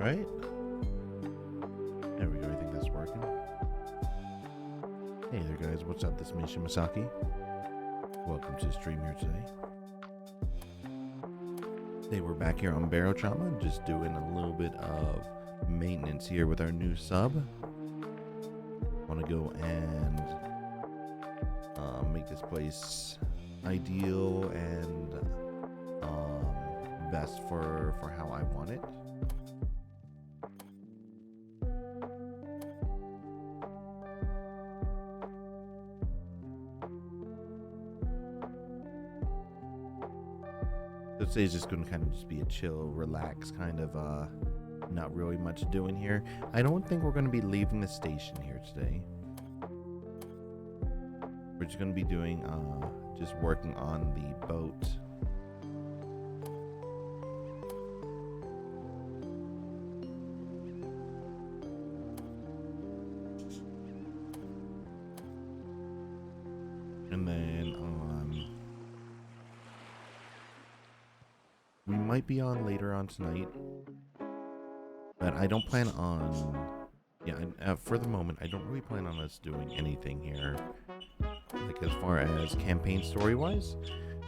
right. There we go. I think that's working. Hey there, guys. What's up? This is Misha Masaki. Welcome to the stream here today. Today we're back here on Barotrauma, just doing a little bit of maintenance here with our new sub. Want to go and make this place ideal and best for how I want it. So today's just going to kind of just be a chill, relax kind of, not really much doing here. I don't think we're going to be leaving the station here today. We're just going to be doing, just working on the boat. And then, we might be on later on tonight, but I don't plan on, for the moment, I don't really plan on us doing anything here, like as far as campaign story-wise.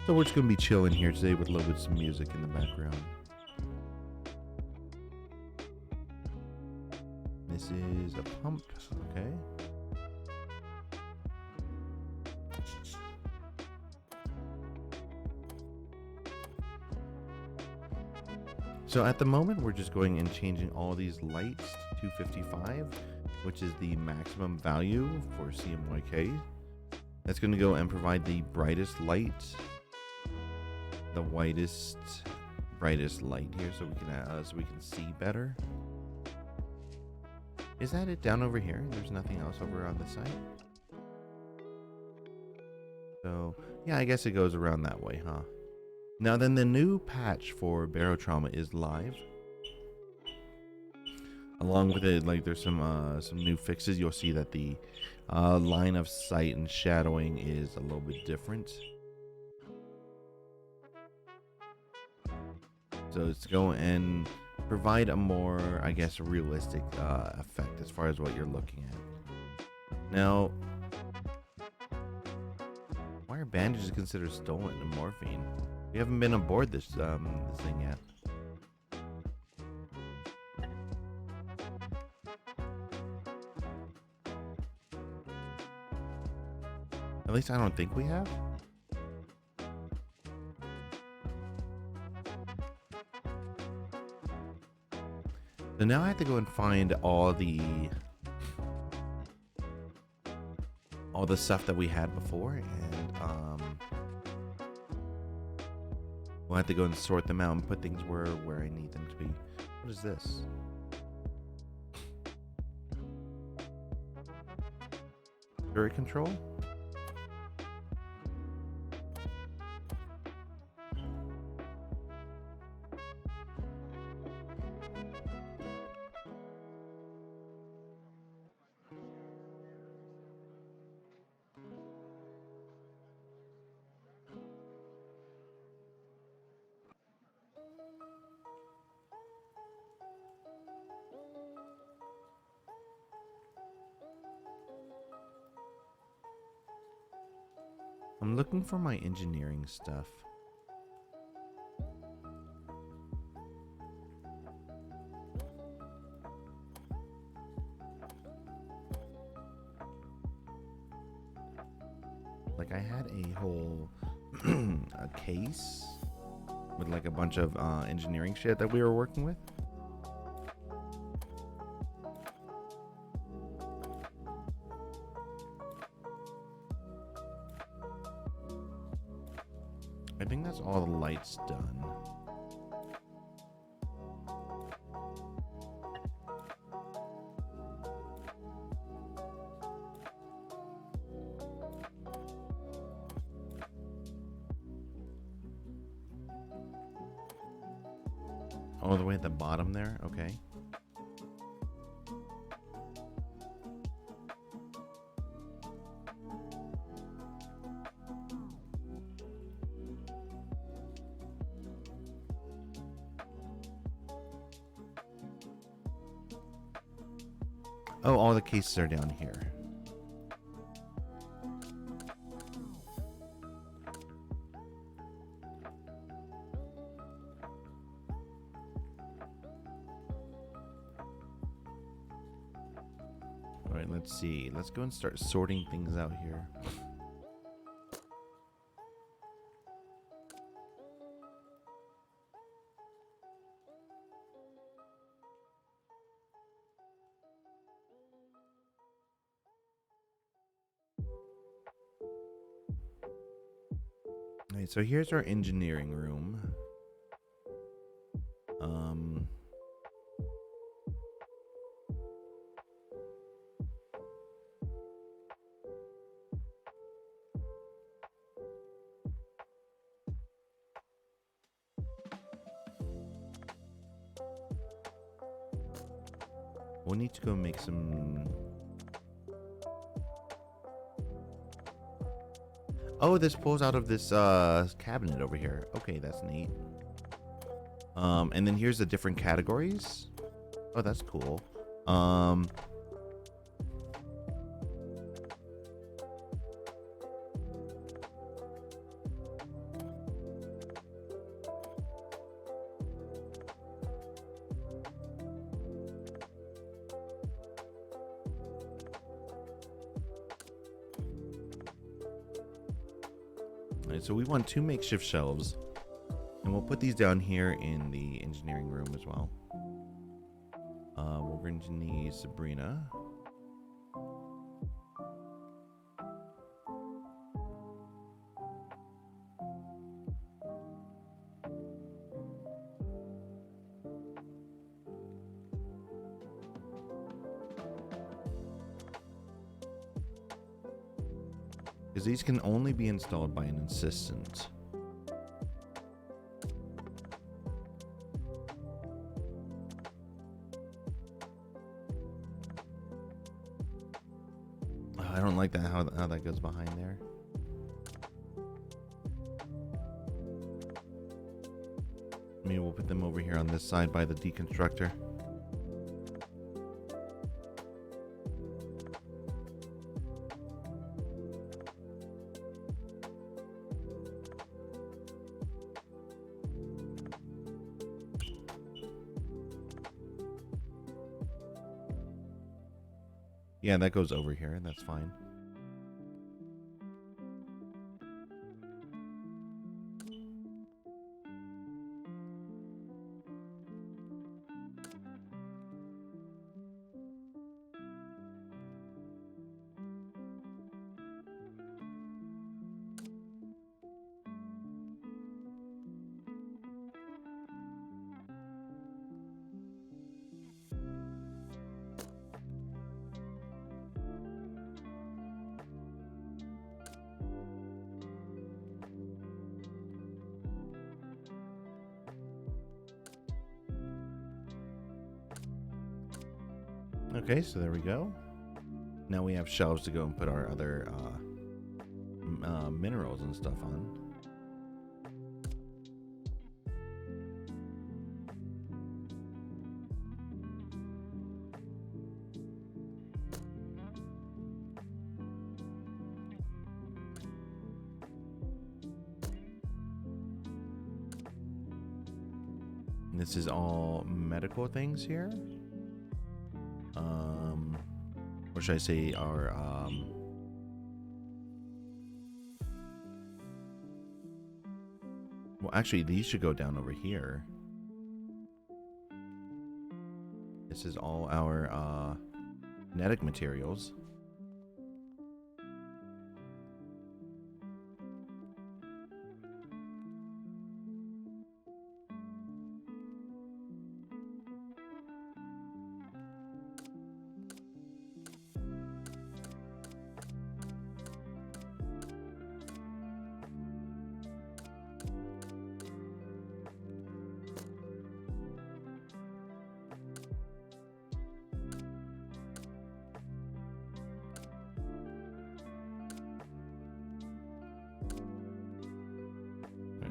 So we're just going to be chilling here today with a little bit of some music in the background. This is a pump, okay. So at the moment, we're just going and changing all these lights to 255, which is the maximum value for CMYK. That's going to go and provide the brightest light, the brightest light here, so we can see better. Is that it down over here? There's nothing else over on this side. So yeah, I guess it goes around that way, huh? Now then, the new patch for Barotrauma is live. Along with it, like there's some new fixes. You'll see that the line of sight and shadowing is a little bit different. So it's go and provide a more, I guess, realistic effect as far as what you're looking at. Now, why are bandages considered stolen and morphine? We haven't been aboard this thing yet. At least I don't think we have. So now I have to go and find all the stuff that we had before, and we'll have to go and sort them out and put things where I need them to be. What is this? Turret control? I'm looking for my engineering stuff. Like I had a whole a case with like a bunch of engineering shit that we were working with. I think that's all the lights done. All the way at the bottom there? Okay. Oh, all the cases are down here. All right, let's see. Let's go and start sorting things out here. All right, so here's our engineering room. We'll need to go make some... Oh, this pulls out of this cabinet over here. Okay, that's neat. And then here's the different categories. Oh, that's cool. Alright, so we want 2 makeshift shelves. And we'll put these down here in the engineering room as well. We're going to need Sabrina. Because these can only be installed by an assistant. I don't like that how that goes behind there. Maybe we'll put them over here on this side by the deconstructor. Yeah, that goes over here, and that's fine. Okay, so there we go. Now we have shelves to go and put our other minerals and stuff on. And this is all medical things here. Or should I say our well, actually these should go down over here. This is all our kinetic materials.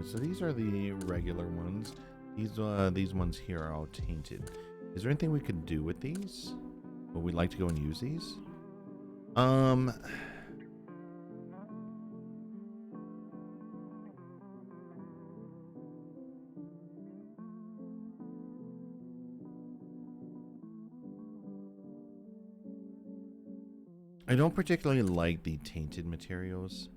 So these are the regular ones. These ones here are all tainted. Is there anything we could do with these? Would we like to go and use these? Um, I don't particularly like the tainted materials.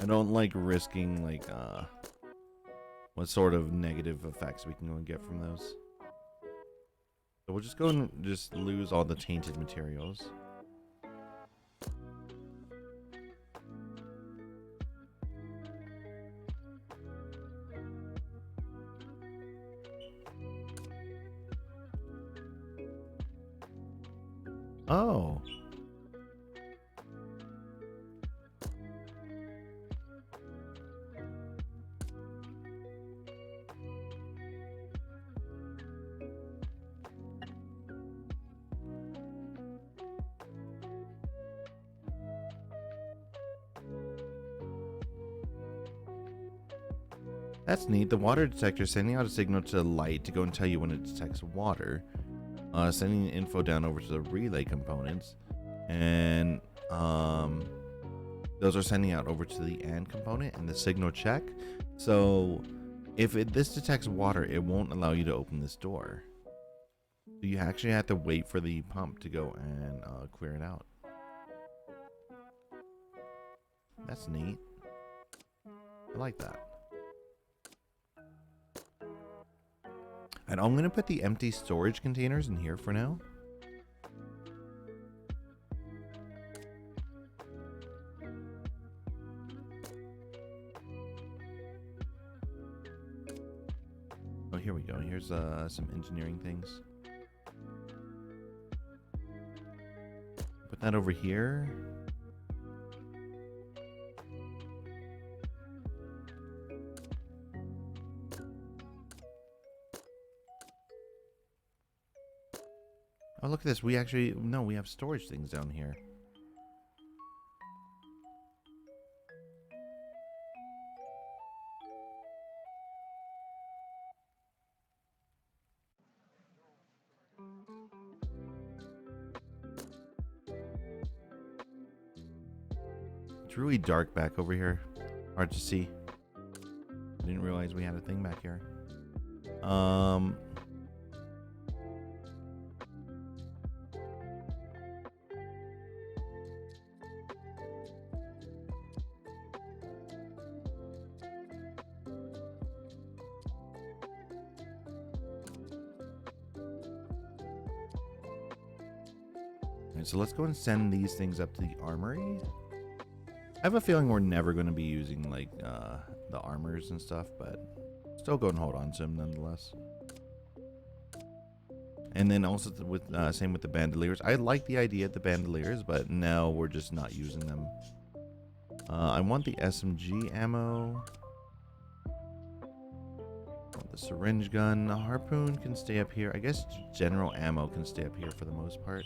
I don't like risking like what sort of negative effects we can go and get from those. So we'll just go and just lose all the tainted materials. Oh. That's neat. The water detector is sending out a signal to the light to go and tell you when it detects water. Sending info down over to the relay components. And those are sending out over to the AND component and the signal check. So if this detects water, it won't allow you to open this door. So you actually have to wait for the pump to go and clear it out. That's neat. I like that. And I'm going to put the empty storage containers in here for now. Oh, here we go. Here's some engineering things. Put that over here. Oh, look at this. We actually... No, we have storage things down here. It's really dark back over here. Hard to see. I didn't realize we had a thing back here. So let's go and send these things up to the armory. I have a feeling we're never going to be using like the armors and stuff, but still go and hold on to them nonetheless. And then also with same with the bandoliers. I like the idea of the bandoliers, but now we're just not using them. I want the SMG ammo. The syringe gun. The harpoon can stay up here. I guess general ammo can stay up here for the most part.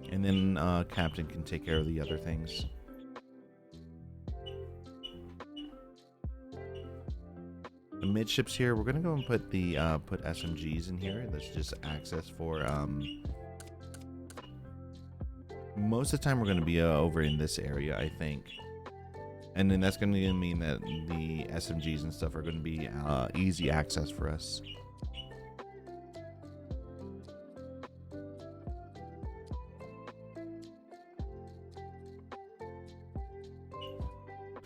And then Captain can take care of the other things. The midships here, we're gonna go and put the put SMGs in here. That's just access for most of the time we're gonna be over in this area, I think. And then that's gonna mean that the SMGs and stuff are gonna be easy access for us.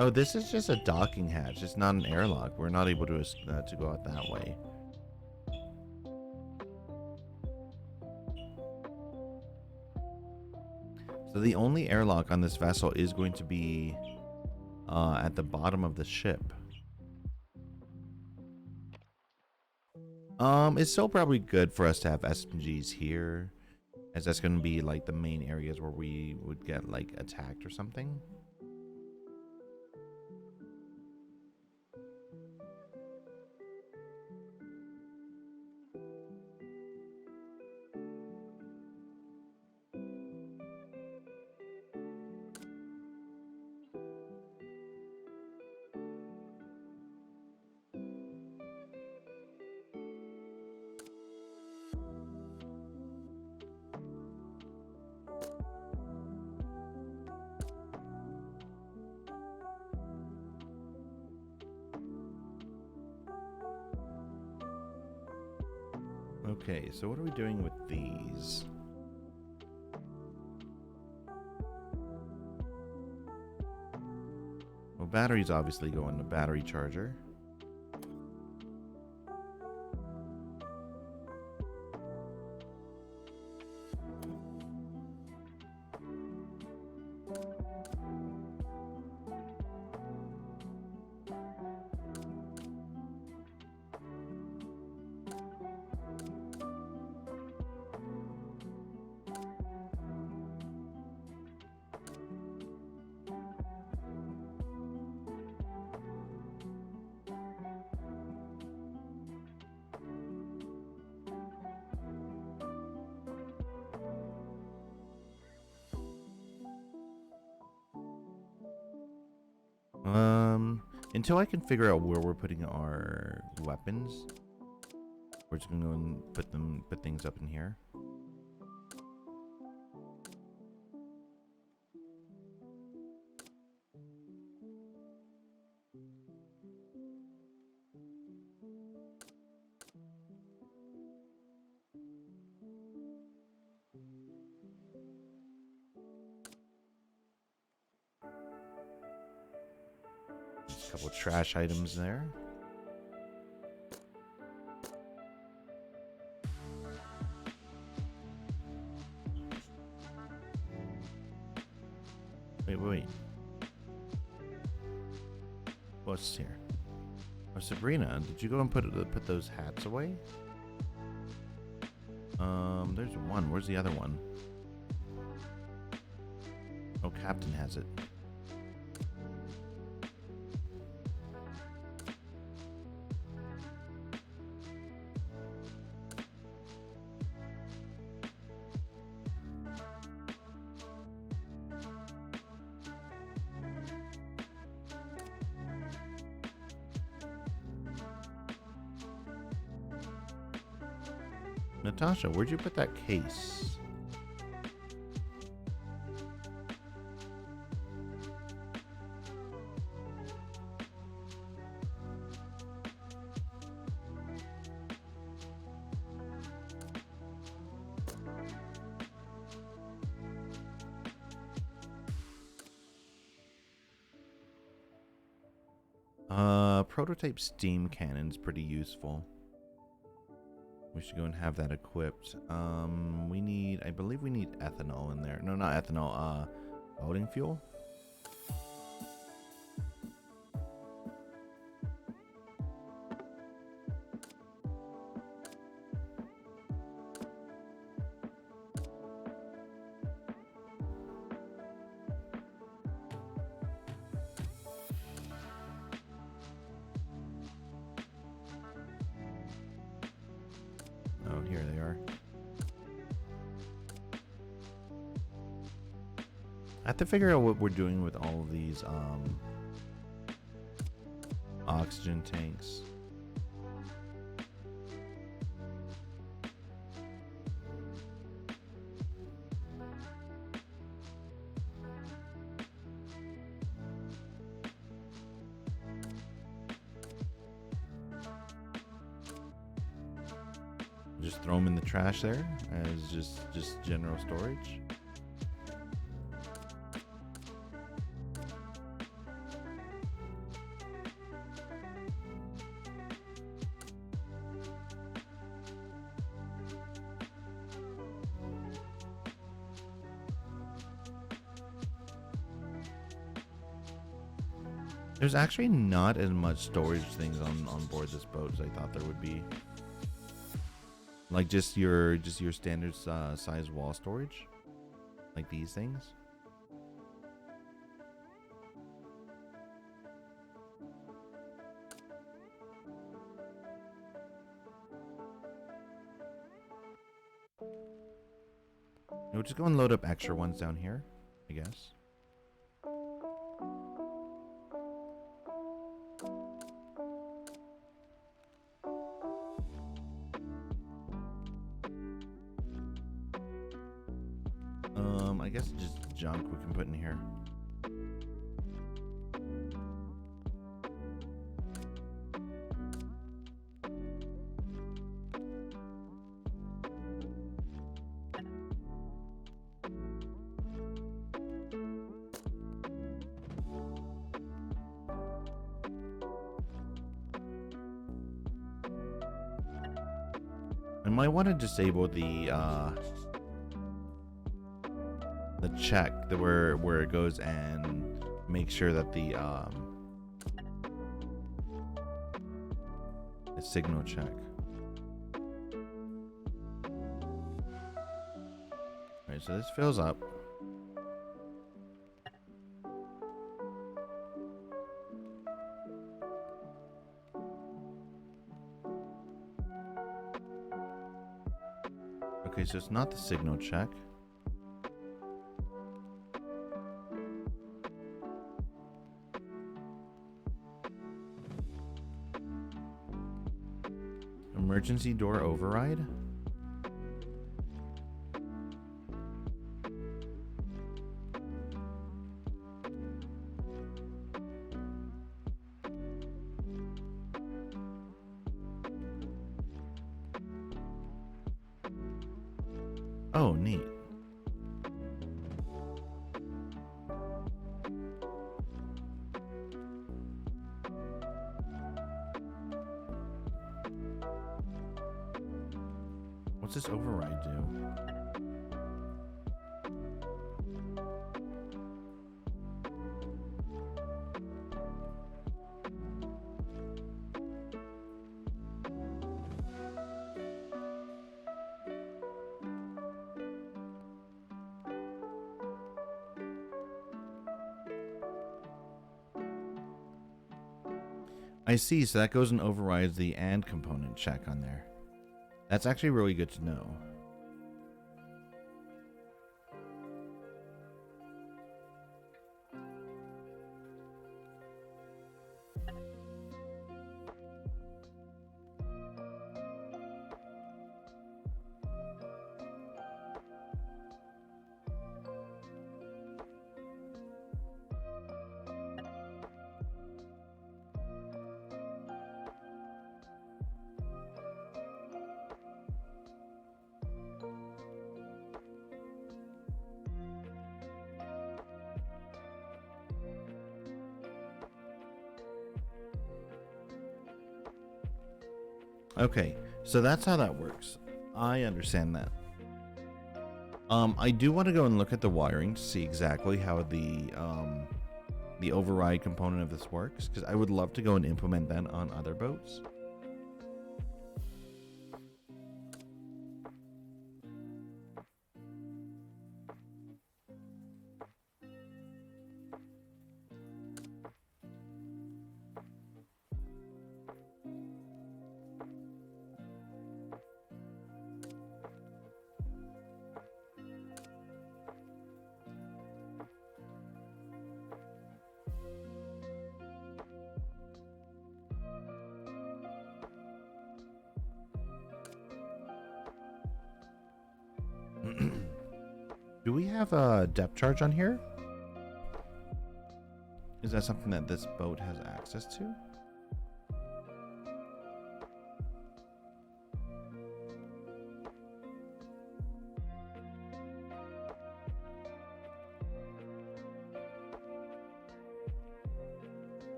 Oh, this is just a docking hatch. It's not an airlock. We're not able to go out that way. So the only airlock on this vessel is going to be at the bottom of the ship. It's still probably good for us to have SMGs here, as that's going to be like the main areas where we would get like attacked or something. Okay, so what are we doing with these? Well, batteries obviously go in the battery charger. Until I can figure out where we're putting our weapons, we're just gonna go and put things up in here. Just a couple trash items there. Wait. What's here? Oh, Sabrina, did you go and put those hats away? There's one. Where's the other one? Oh, Captain has it. Natasha, where'd you put that case? Prototype steam cannon's pretty useful. We should go and have that equipped. I believe we need ethanol in there. No, not ethanol, boating fuel. Oh, here they are. I have to figure out what we're doing with all of these oxygen tanks. Just throw them in the trash there as just general storage. There's actually not as much storage things on board this boat as I thought there would be. Like just your standard size wall storage, like these things. We'll just go and load up extra ones down here, I guess. I guess just junk we can put in here. I might want to disable the check that where it goes and make sure that the signal check. Alright, so this fills up. Okay, so it's not the signal check. Emergency door override? Oh, neat. What's this override do? I see, so that goes and overrides the AND component check on there. That's actually really good to know. Okay, so that's how that works. I understand that. I do want to go and look at the wiring to see exactly how the override component of this works, because I would love to go and implement that on other boats. Do we have a depth charge on here? Is that something that this boat has access to?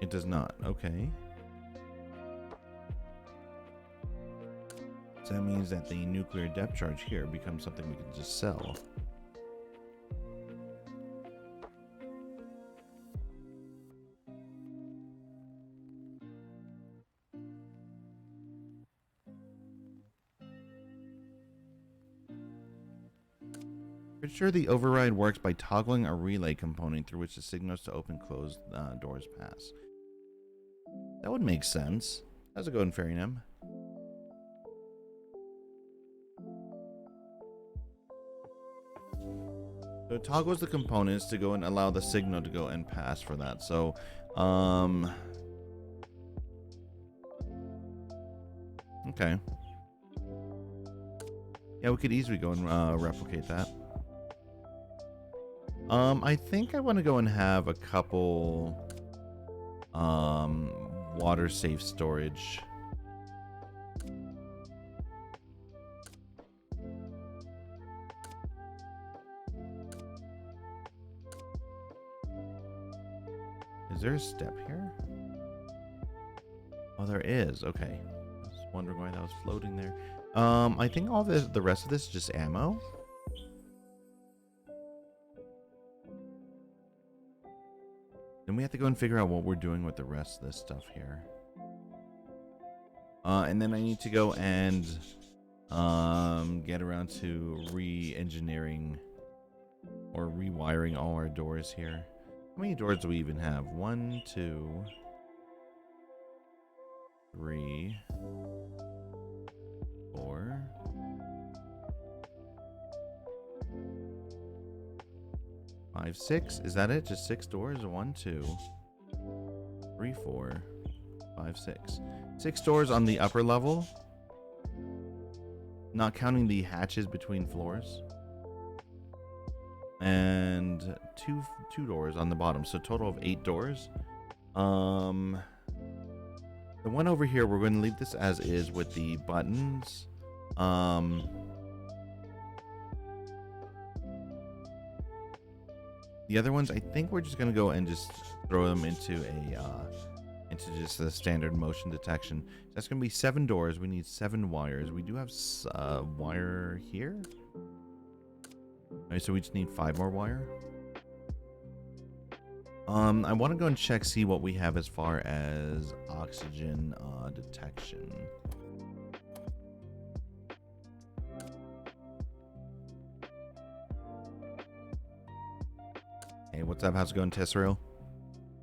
It does not. Okay. So that means that the nuclear depth charge here becomes something we can just sell. Pretty sure the override works by toggling a relay component through which the signals to open closed doors pass. That would make sense. How's it going, Fairynem? So it toggles the components to go and allow the signal to go and pass for that. So, okay. Yeah, we could easily go and replicate that. I think I want to go and have a couple, water safe storage. Is there a step here? Oh, there is. Okay. I was wondering why that was floating there. I think all this, the rest of this is just ammo. Then we have to go and figure out what we're doing with the rest of this stuff here. And then I need to go and get around to re-engineering or rewiring all our doors here. How many doors do we even have? 1, 2, 3, 4. 5, 6. Is that it? Just 6 doors? 1, 2, 3, 4, 5, 6. 6 doors on the upper level. Not counting the hatches between floors. And two doors on the bottom. So total of 8 doors. The one over here, we're going to leave this as is with the buttons. The other ones, I think we're just going to go and just throw them into just the standard motion detection. That's going to be 7 doors. We need 7 wires. We do have wire here. All right, so we just need 5 more wire. I want to go and check, see what we have as far as oxygen detection. Hey, what's up? How's it going, Tesserail?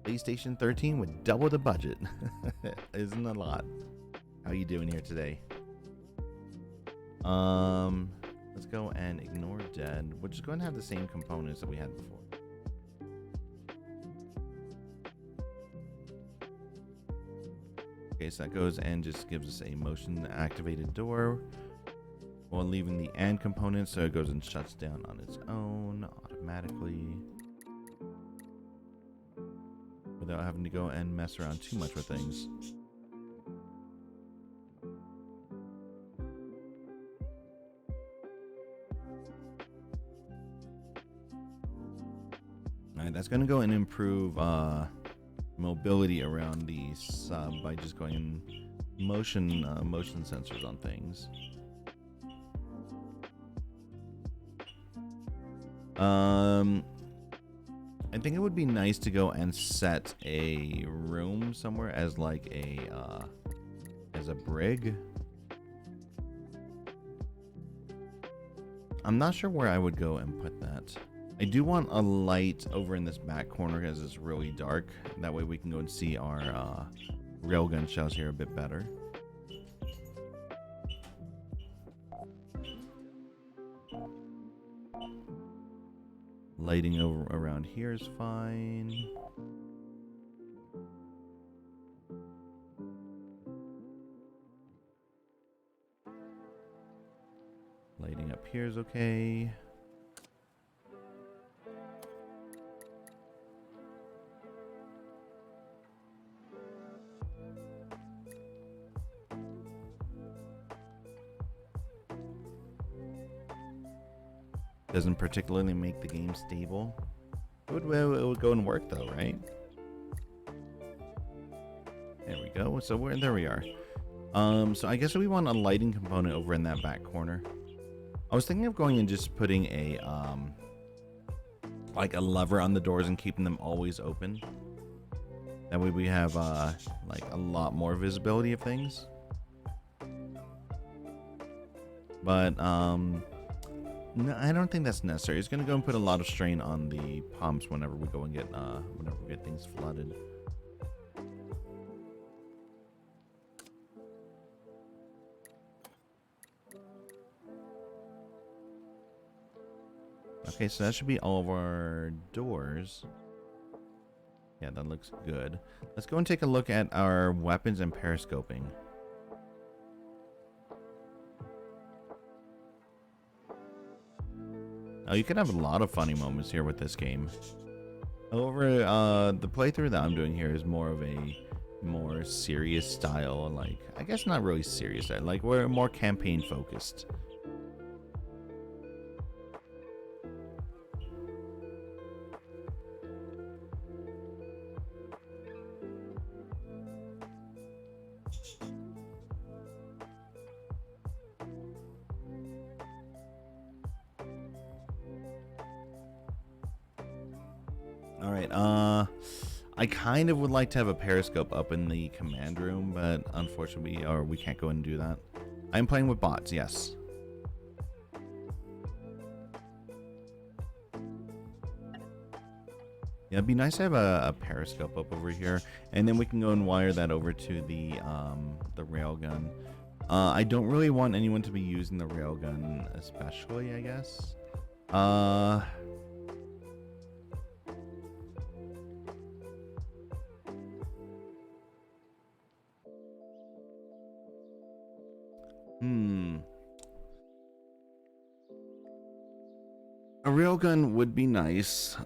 PlayStation 13 with double the budget. Isn't a lot. How you doing here today? Let's go and ignore dead. We're just going to have the same components that we had before. Okay, so that goes and just gives us a motion activated door while leaving the AND component, so it goes and shuts down on its own automatically without having to go and mess around too much with things. Alright, that's going to go and improve mobility around the sub by just going in motion sensors on things. I think it would be nice to go and set a room somewhere as like as a brig. I'm not sure where I would go and put that. I do want a light over in this back corner because it's really dark. That way we can go and see our railgun shells here a bit better. Lighting over around here is fine. Lighting up here is okay. Doesn't particularly make the game stable. It would go and work though, right? There we go. So there we are. So I guess we want a lighting component over in that back corner. I was thinking of going and just putting a like a lever on the doors and keeping them always open. That way we have like a lot more visibility of things. But no, I don't think that's necessary. It's going to go and put a lot of strain on the pumps whenever we go and get whenever we get things flooded. Okay, so that should be all of our doors. Yeah, that looks good. Let's go and take a look at our weapons and periscoping. Oh, you can have a lot of funny moments here with this game. However, the playthrough that I'm doing here is more of a more serious style. Like, I guess not really serious. Like, we're more campaign focused. All right. I kind of would like to have a periscope up in the command room, but unfortunately, we can't go and do that. I'm playing with bots. Yes. Yeah, it'd be nice to have a periscope up over here, and then we can go and wire that over to the railgun. I don't really want anyone to be using the railgun, especially, I guess. A railgun would be nice.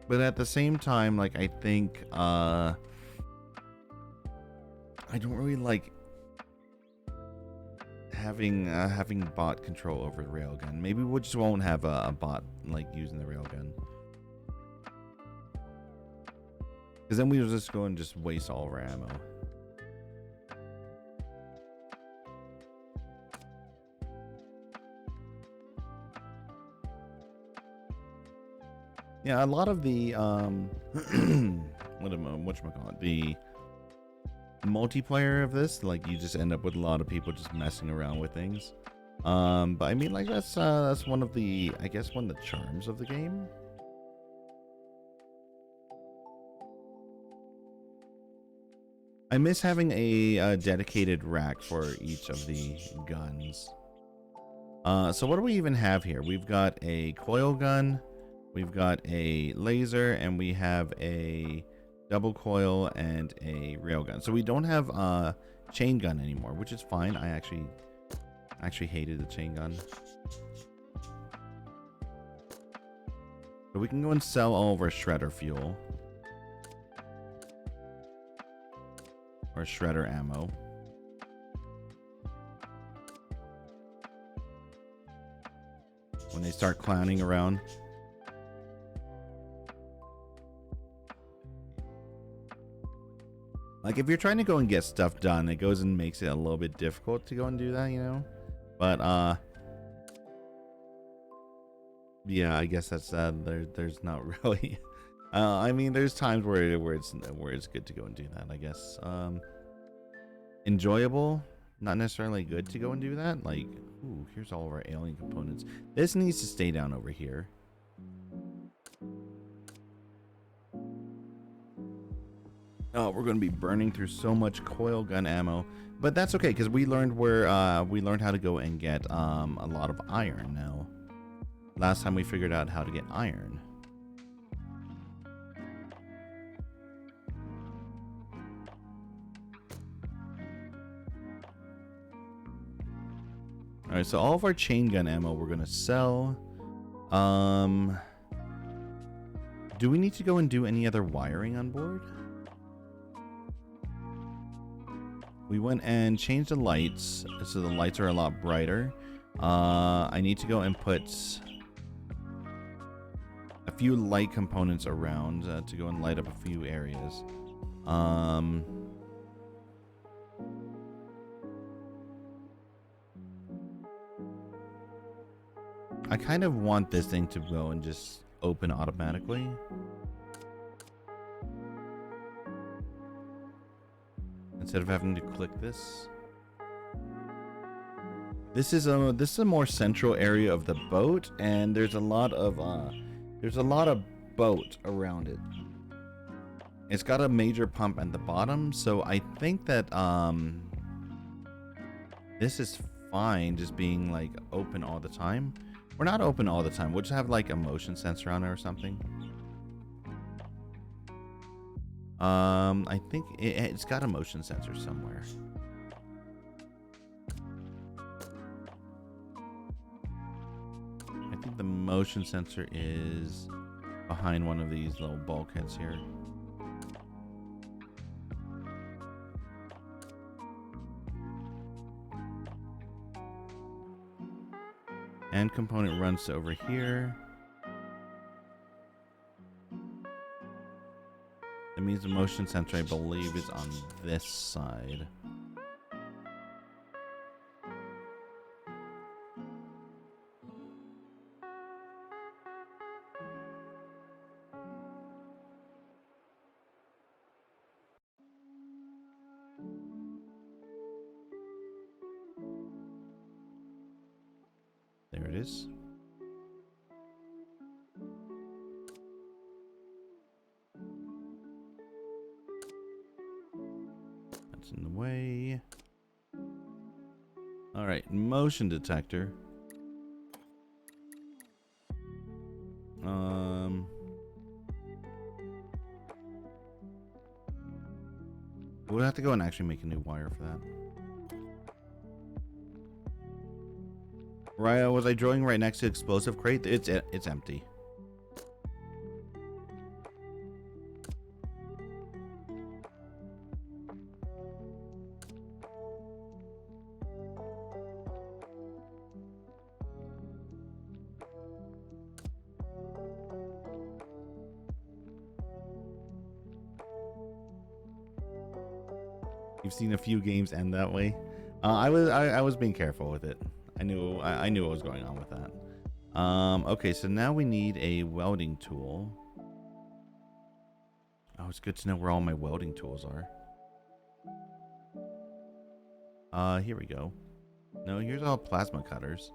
But at the same time, like, I think, I don't really like having bot control over the railgun. Maybe we just won't have a bot, like, using the railgun. Because then we'll just go and just waste all of our ammo. Yeah, a lot of the whatchamacallit, the multiplayer of this, like, you just end up with a lot of people just messing around with things. But I mean, like, that's one of the, I guess, one of the charms of the game. I miss having a dedicated rack for each of the guns. So what do we even have here? We've got a coil gun. We've got a laser, and we have a double coil and a railgun. So we don't have a chain gun anymore, which is fine. I actually hated the chain gun. So we can go and sell all of our shredder fuel. Or shredder ammo. When they start clowning around. Like, if you're trying to go and get stuff done, it goes and makes it a little bit difficult to go and do that, you know? But, yeah, I guess that's, there's not really... I mean, there's times where it's good to go and do that, I guess. Enjoyable, not necessarily good to go and do that. Like, ooh, here's all of our alien components. This needs to stay down over here. Oh, we're going to be burning through so much coil gun ammo, but that's okay because we learned how to go and get a lot of iron now. Last time we figured out how to get iron. All right, so all of our chain gun ammo we're going to sell. Do we need to go and do any other wiring on board? We went and changed the lights, so the lights are a lot brighter. I need to go and put a few light components around to go and light up a few areas. I kind of want this thing to go and just open automatically. Instead of having to click this. This is a more central area of the boat, and there's a lot of boat around it. It's got a major pump at the bottom, so I think that this is fine just being like open all the time. We're not open all the time. We'll just have like a motion sensor on it or something. I think it's got a motion sensor somewhere. I think the motion sensor is behind one of these little bulkheads here. And component runs to over here. That means the motion sensor, I believe, is on this side. There it is. That's in the way. All right, motion detector. We'll have to go and actually make a new wire for that. Right, was I drilling right next to explosive crate? It's empty. You've seen a few games end that way. I was being careful with it. I knew what was going on with that. Okay, so now we need a welding tool. Oh, it's good to know where all my welding tools are. Here we go. No, here's all plasma cutters.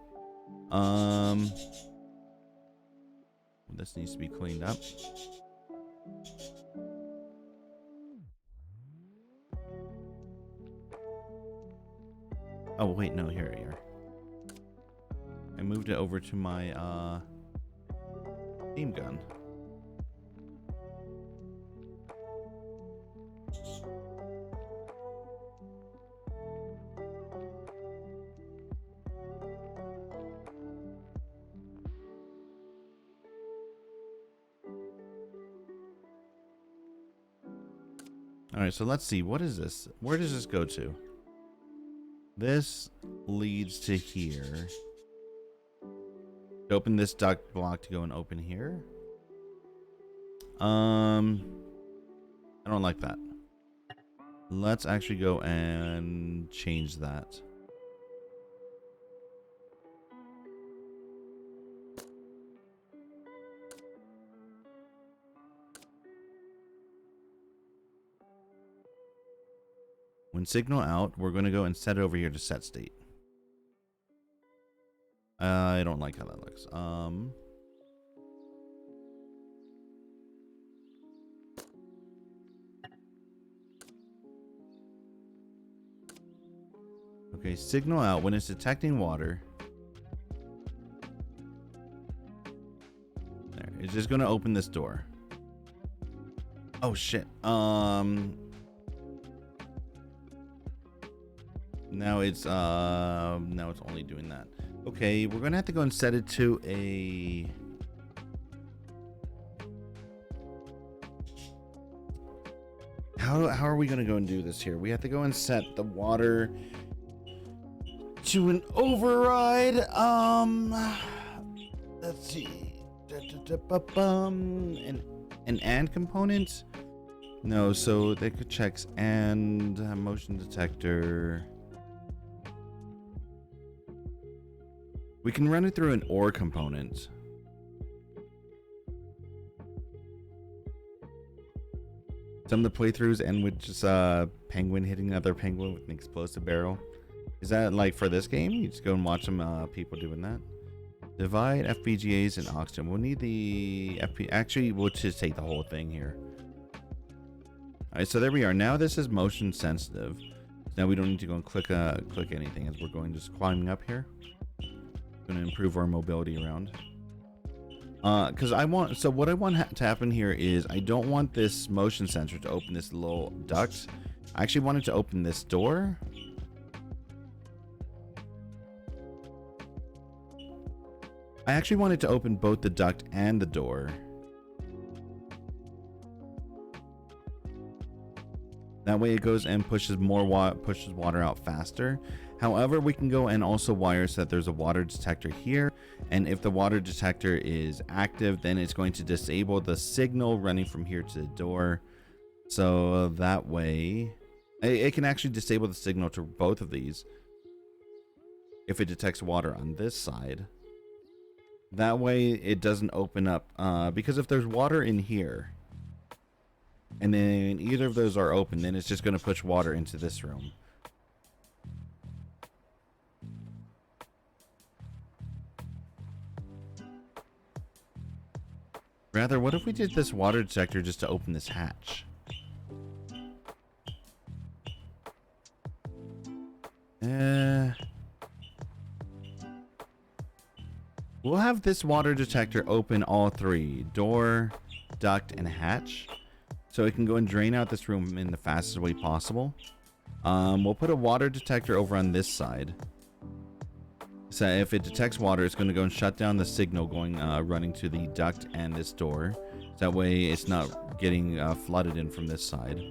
This needs to be cleaned up. Oh, wait, no, here we are. I moved it over to my, beam gun. Alright, so let's see. What is this? Where does this go to? This leads to here. Open this duct block to go and open here. I don't like that. Let's actually go and change that. When signal out, we're going to go and set it over here to set state. I don't like how that looks. Okay, signal out when it's detecting water. There, it's just going to open this door. Oh shit. Now it's only doing that. Okay, we're gonna have to go and set it to a how are we gonna go and do this here? We have to go and set the water to an override. Let's see. An and component? No, so they could checks and motion detector. We can run it through an OR component. Some of the playthroughs end with just a penguin hitting another penguin with an explosive barrel. Is that like for this game? You just go and watch some people doing that. Divide FPGAs and oxygen. We'll need the FP. Actually, we'll just take the whole thing here. All right, so there we are. Now this is motion sensitive. Now we don't need to go and click anything as we're going just climbing up here. Going to improve our mobility around. Because what I want to happen here is I don't want this motion sensor to open this little duct. I actually want it to open this door. I actually want it to open both the duct and the door. That way it goes and pushes water out faster. However, we can go and also wire so that there's a water detector here. And if the water detector is active, then it's going to disable the signal running from here to the door. So that way, it can actually disable the signal to both of these if it detects water on this side. That way it doesn't open up, because if there's water in here, and then either of those are open, then it's just going to push water into this room. Rather, what if we did this water detector just to open this hatch? We'll have this water detector open all three: door, duct, and hatch. So it can go and drain out this room in the fastest way possible. We'll put a water detector over on this side. So if it detects water, it's going to go and shut down the signal going running to the duct and this door. So that way it's not getting flooded in from this side.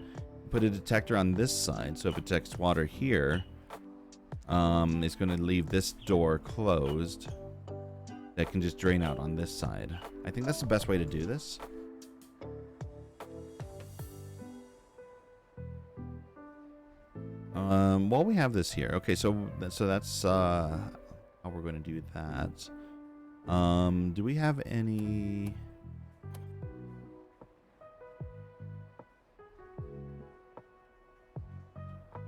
Put a detector on this side, so if it detects water here, it's going to leave this door closed. That can just drain out on this side. I think that's the best way to do this. Well, we have this here. Okay, so that's how we're going to do that. Do we have any?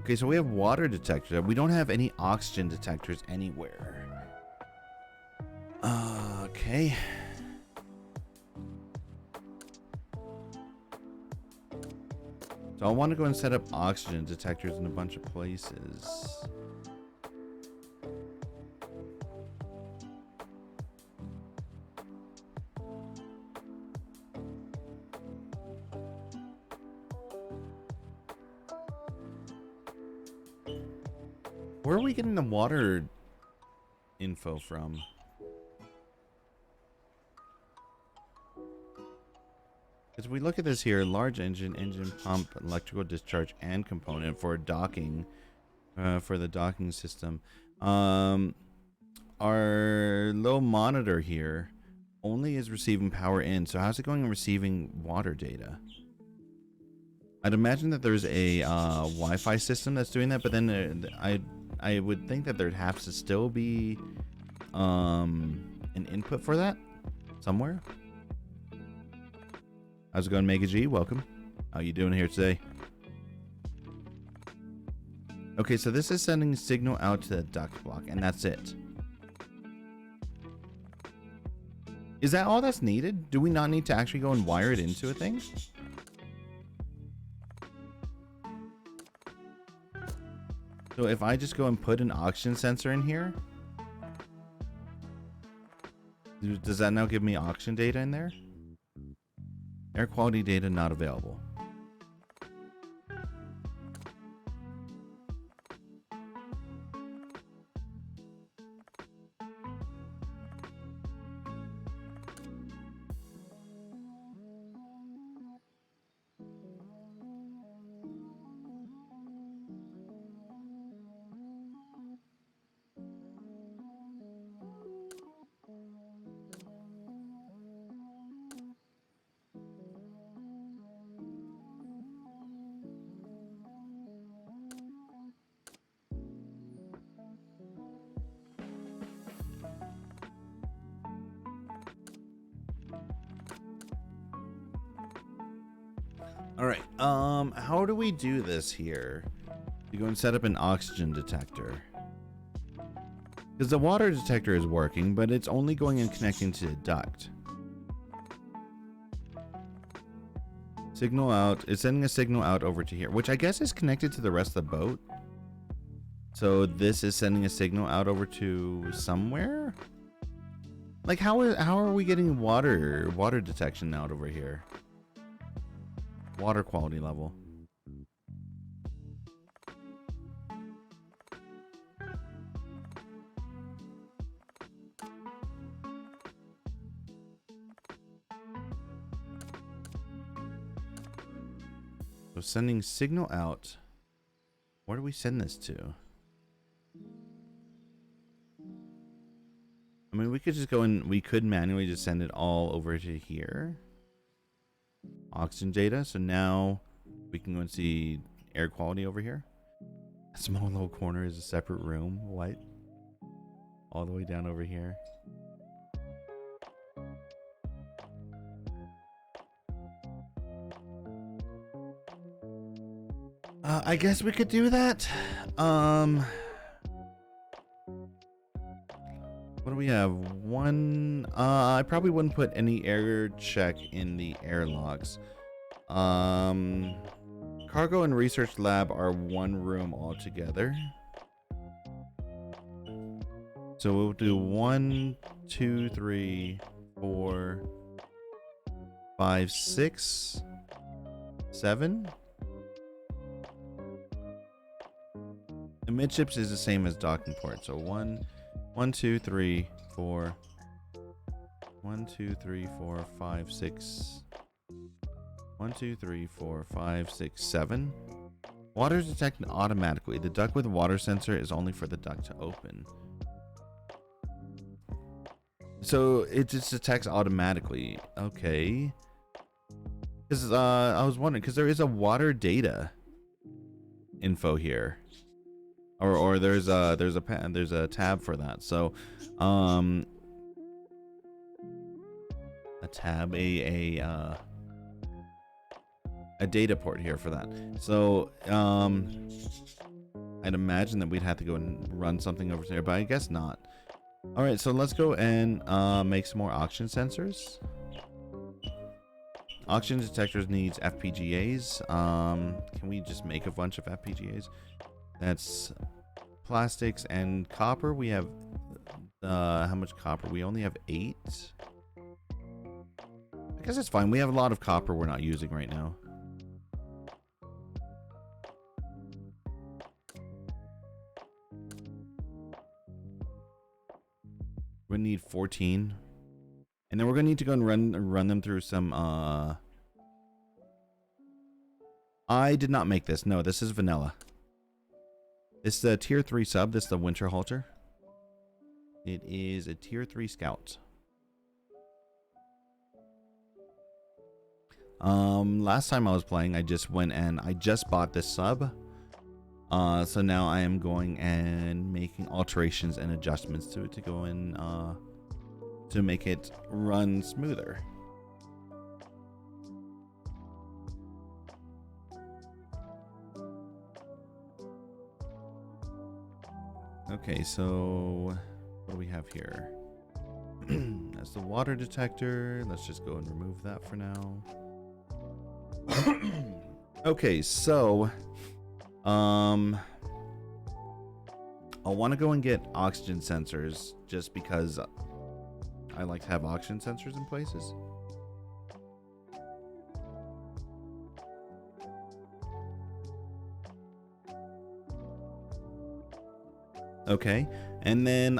Okay, so we have water detectors. We don't have any oxygen detectors anywhere. Okay. So I want to go and set up oxygen detectors in a bunch of places. Where are we getting the water info from? As we look at this here, large engine, engine pump, electrical discharge, and component for docking, for the docking system. Our little monitor here only is receiving power in. So how's it going and receiving water data? I'd imagine that there's a Wi-Fi system that's doing that, but then I would think that there'd have to still be an input for that somewhere. How's it going, Mega G? Welcome. How you doing here today? Okay, so this is sending a signal out to the duct block, and that's it. Is that all that's needed? Do we not need to actually go and wire it into a thing? So if I just go and put an oxygen sensor in here, does that now give me oxygen data in there? Air quality data not available. All right. How do we do this here? You go and set up an oxygen detector. Because the water detector is working, but it's only going and connecting to the duct. Signal out. It's sending a signal out over to here, which I guess is connected to the rest of the boat. So this is sending a signal out over to somewhere? Like how are we getting water detection out over here? Water quality level. So sending signal out. Where do we send this to? I mean, we could just go and we could manually just send it all over to here. Oxygen data. So now we can go and see air quality over here. A small little corner is a separate room. What? All the way down over here. I guess we could do that. What do we have? One. I probably wouldn't put any air check in the airlocks. Cargo and research lab are one room altogether. So we'll do 1, 2, 3, 4, 5, 6, 7. The midships is the same as docking port. So 1, 2, 3, 4. 1, 2, 3, 4, 5, 6. 1, 2, 3, 4, 5, 6, 7. Water is detected automatically. The duct with water sensor is only for the duct to open. So it just detects automatically. Okay. Because I was wondering, because there is a water data info here, or there's a tab for that. So, a tab, a data port here for that. So, I'd imagine that we'd have to go and run something over there, but I guess not. All right, so let's go and make some more oxygen sensors. Oxygen detectors needs FPGAs. Can we just make a bunch of FPGAs? That's plastics and copper. We have how much copper? We only have 8. I guess it's fine. We have a lot of copper we're not using right now. We're gonna need 14, and then we're gonna need to go and run them through some. I did not make this. No, this is vanilla. It's the tier 3 sub. This is the winter halter. It is a tier 3 scout. Last time I was playing, I just went and I just bought this sub. So now I am going and making alterations and adjustments to it to go in to make it run smoother. Okay, so what do we have here? That's the water detector. Let's just go and remove that for now. Okay, so I'll want to go and get oxygen sensors just because I like to have oxygen sensors in places. Okay, and then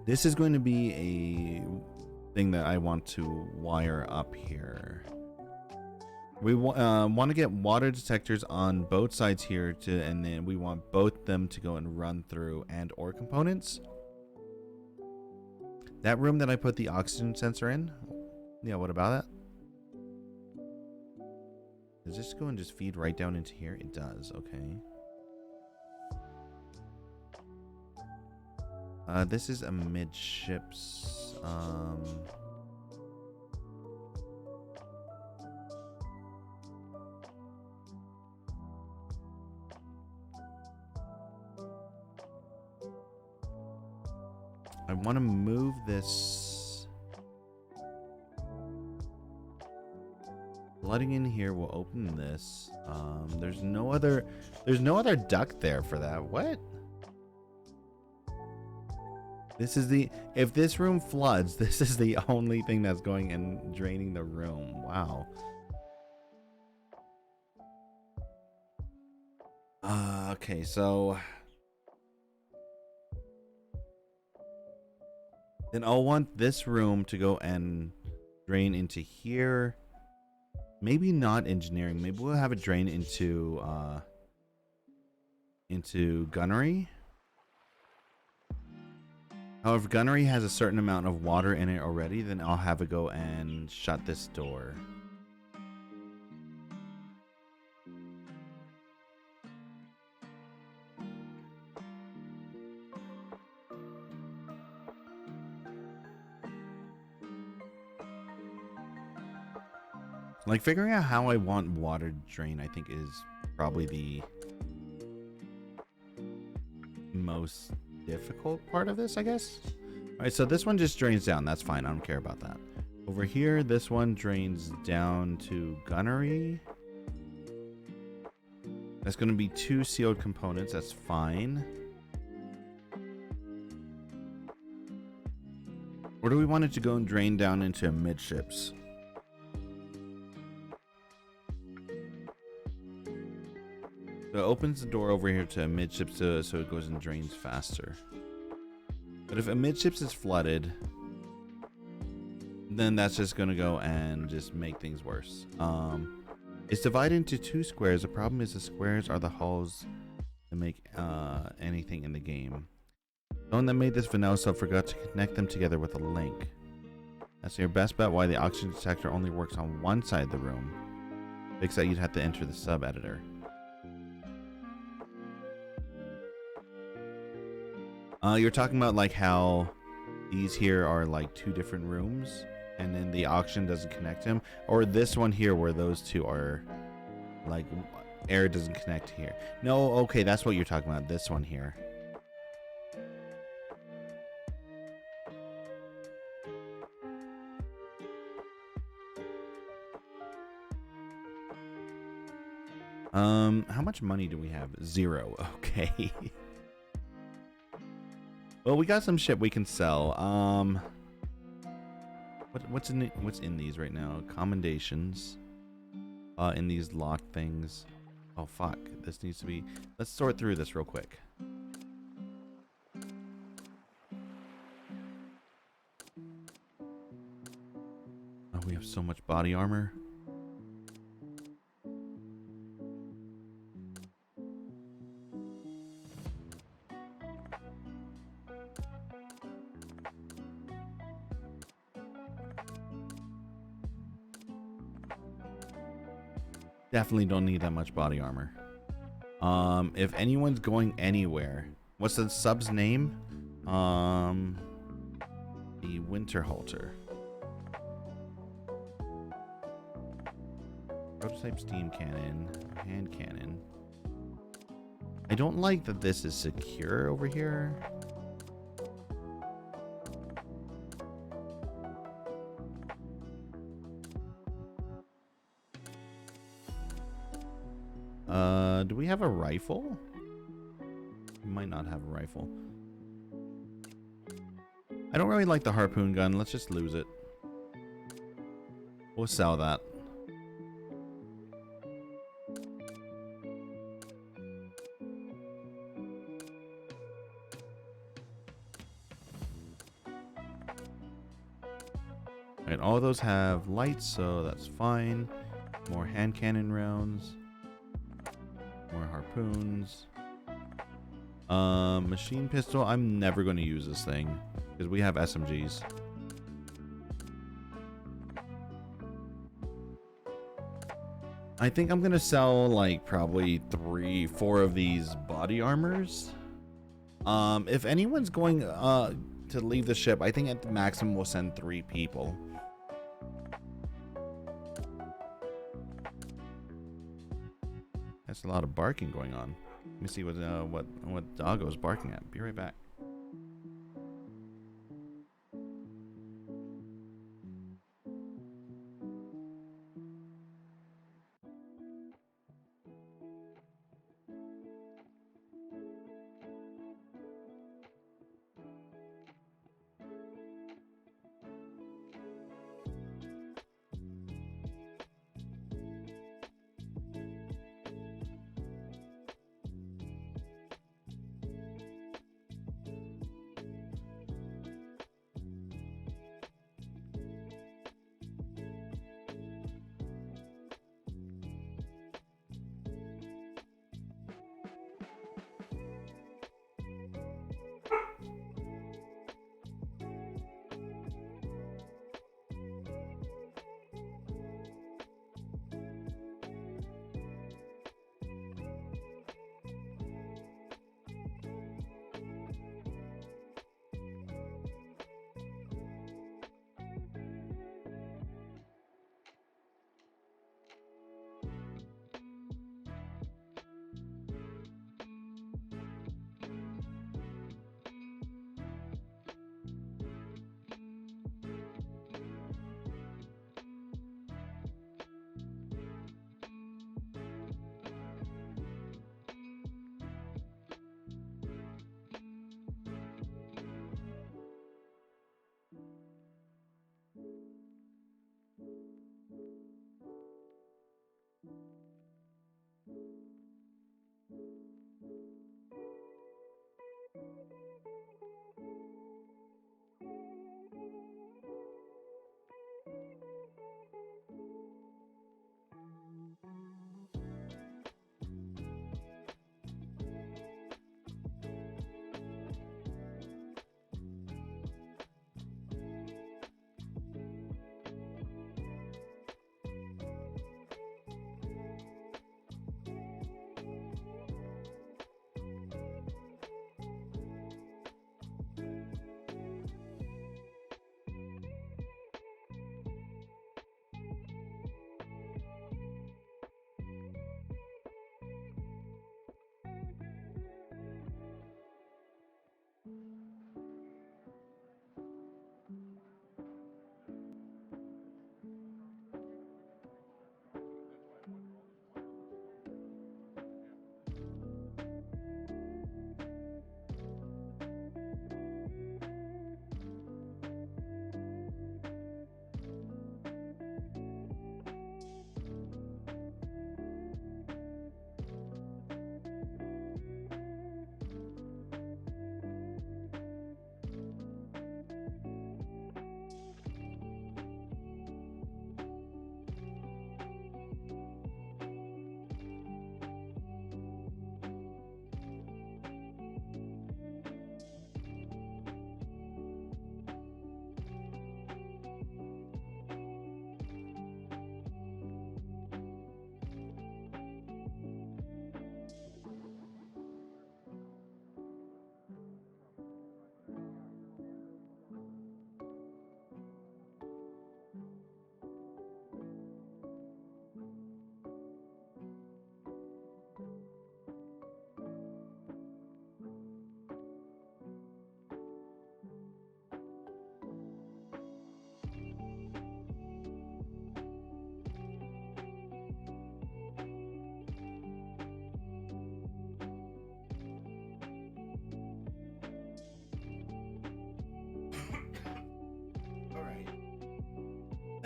this is going to be a thing that I want to wire up here. We want to get water detectors on both sides here and then we want both them to go and run through and ore components. That room that I put the oxygen sensor in, yeah, what about that? Does this go and just feed right down into here? It does, okay. This is a midships. I want to move this. Flooding in here will open this. There's no other duct there for that. What? This is if this room floods, this is the only thing that's going and draining the room. Wow. Okay, so then I'll want this room to go and drain into here. Maybe not engineering. Maybe we'll have it drain into gunnery. However, if gunnery has a certain amount of water in it already, then I'll have it go and shut this door. Like, figuring out how I want water to drain, I think, is probably the most difficult part of this, I guess. All right, so this one just drains down. That's fine. I don't care about that. Over here, this one drains down to gunnery. That's going to be 2 sealed components. That's fine. Or do we want it to go and drain down into midships? So it opens the door over here to midships so it goes and drains faster. But if a midships is flooded, then that's just going to go and just make things worse. It's divided into 2 squares. The problem is the squares are the hulls to make anything in the game. Someone that made this vanilla sub forgot to connect them together with a link. That's your best bet why the oxygen detector only works on one side of the room. Fix that, you'd have to enter the sub editor. You're talking about like how these here are like 2 different rooms and then the oxygen doesn't connect them, or this one here where those 2 are like air doesn't connect here. No, okay, that's what you're talking about. This one here. How much money do we have? 0. Okay. Well, we got some shit we can sell. What's in these right now? Commendations. In these locked things. Oh fuck. This needs to be. Let's sort through this real quick. Oh, we have so much body armor. Definitely don't need that much body armor. If anyone's going anywhere, what's the sub's name? The Winter Halter. Prototype steam cannon, hand cannon. I don't like that this is secure over here. Do we have a rifle? We might not have a rifle. I don't really like the harpoon gun. Let's just lose it. We'll sell that. Alright, all those have lights, so that's fine. More hand cannon rounds. More harpoons. Machine pistol. I'm never going to use this thing because we have SMGs. I think I'm going to sell like probably 3-4 of these body armors. If anyone's going to leave the ship, I think at the maximum we'll send 3 people. That's a lot of barking going on. Let me see what Doggo's barking at. Be right back.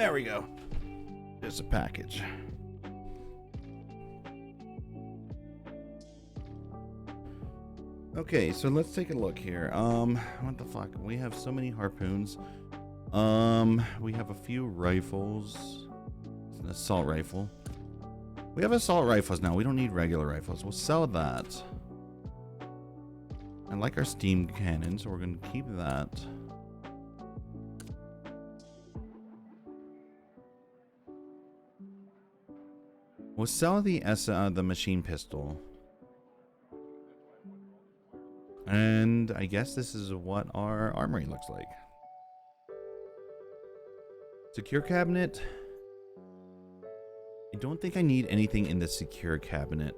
There we go. There's a package. Okay, so let's take a look here. What the fuck? We have so many harpoons. We have a few rifles. It's an assault rifle. We have assault rifles now. We don't need regular rifles. We'll sell that. I like our steam cannon, so we're going to keep that. We'll sell the machine pistol. And I guess this is what our armory looks like. Secure cabinet. I don't think I need anything in the secure cabinet.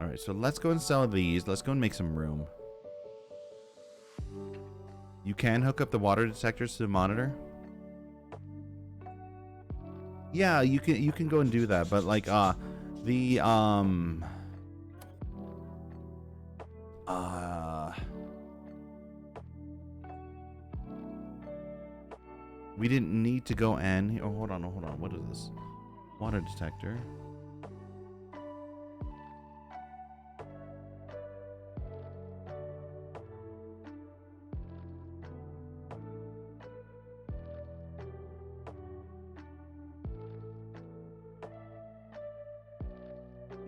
Alright, so let's go and sell these. Let's go and make some room. You can hook up the water detectors to the monitor. Yeah, you can go and do that, but like we didn't need to go and hold on, what is this? Water detector.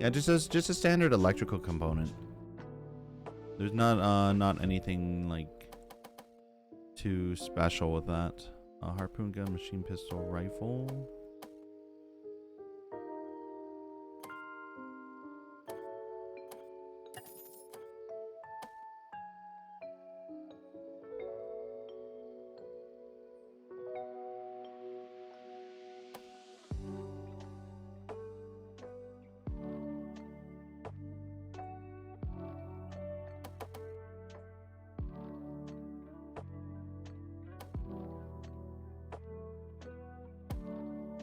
Yeah, just a standard electrical component. There's not anything like too special with that. Harpoon gun, machine pistol, rifle.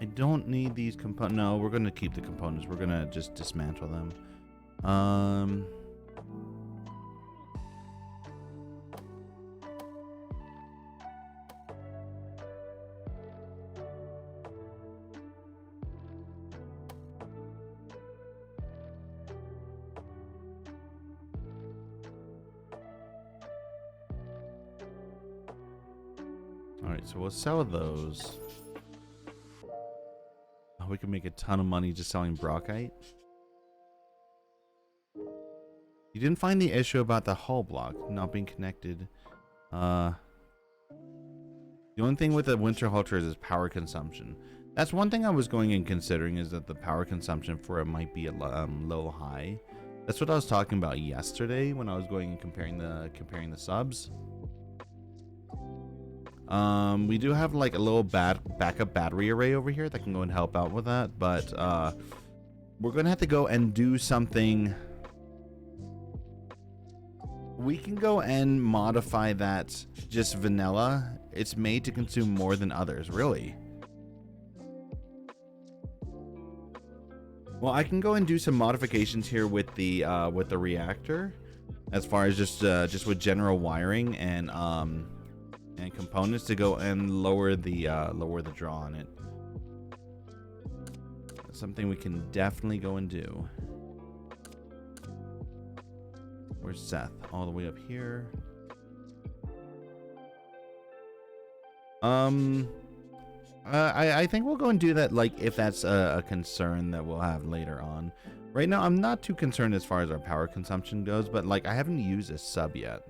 I don't need these components. No, we're gonna keep the components. We're gonna just dismantle them. All right, so we'll sell those. We can make a ton of money just selling Brockite. You didn't find the issue about the hull block not being connected. The only thing with the winter halters is power consumption. That's one thing I was going and considering, is that the power consumption for it might be a little high. That's what I was talking about yesterday when I was going and comparing the subs. We do have like a little backup battery array over here that can go and help out with that, but we're gonna have to go and do something. We can go and modify that just vanilla. It's made to consume more than others, really. Well, I can go and do some modifications here with the reactor, as far as just with general wiring and components to go and lower the draw on it. That's something we can definitely go and do. Where's Seth? All the way up here. I think we'll go and do that, like, if that's a concern that we'll have later on. Right now, I'm not too concerned as far as our power consumption goes, but like, I haven't used a sub yet.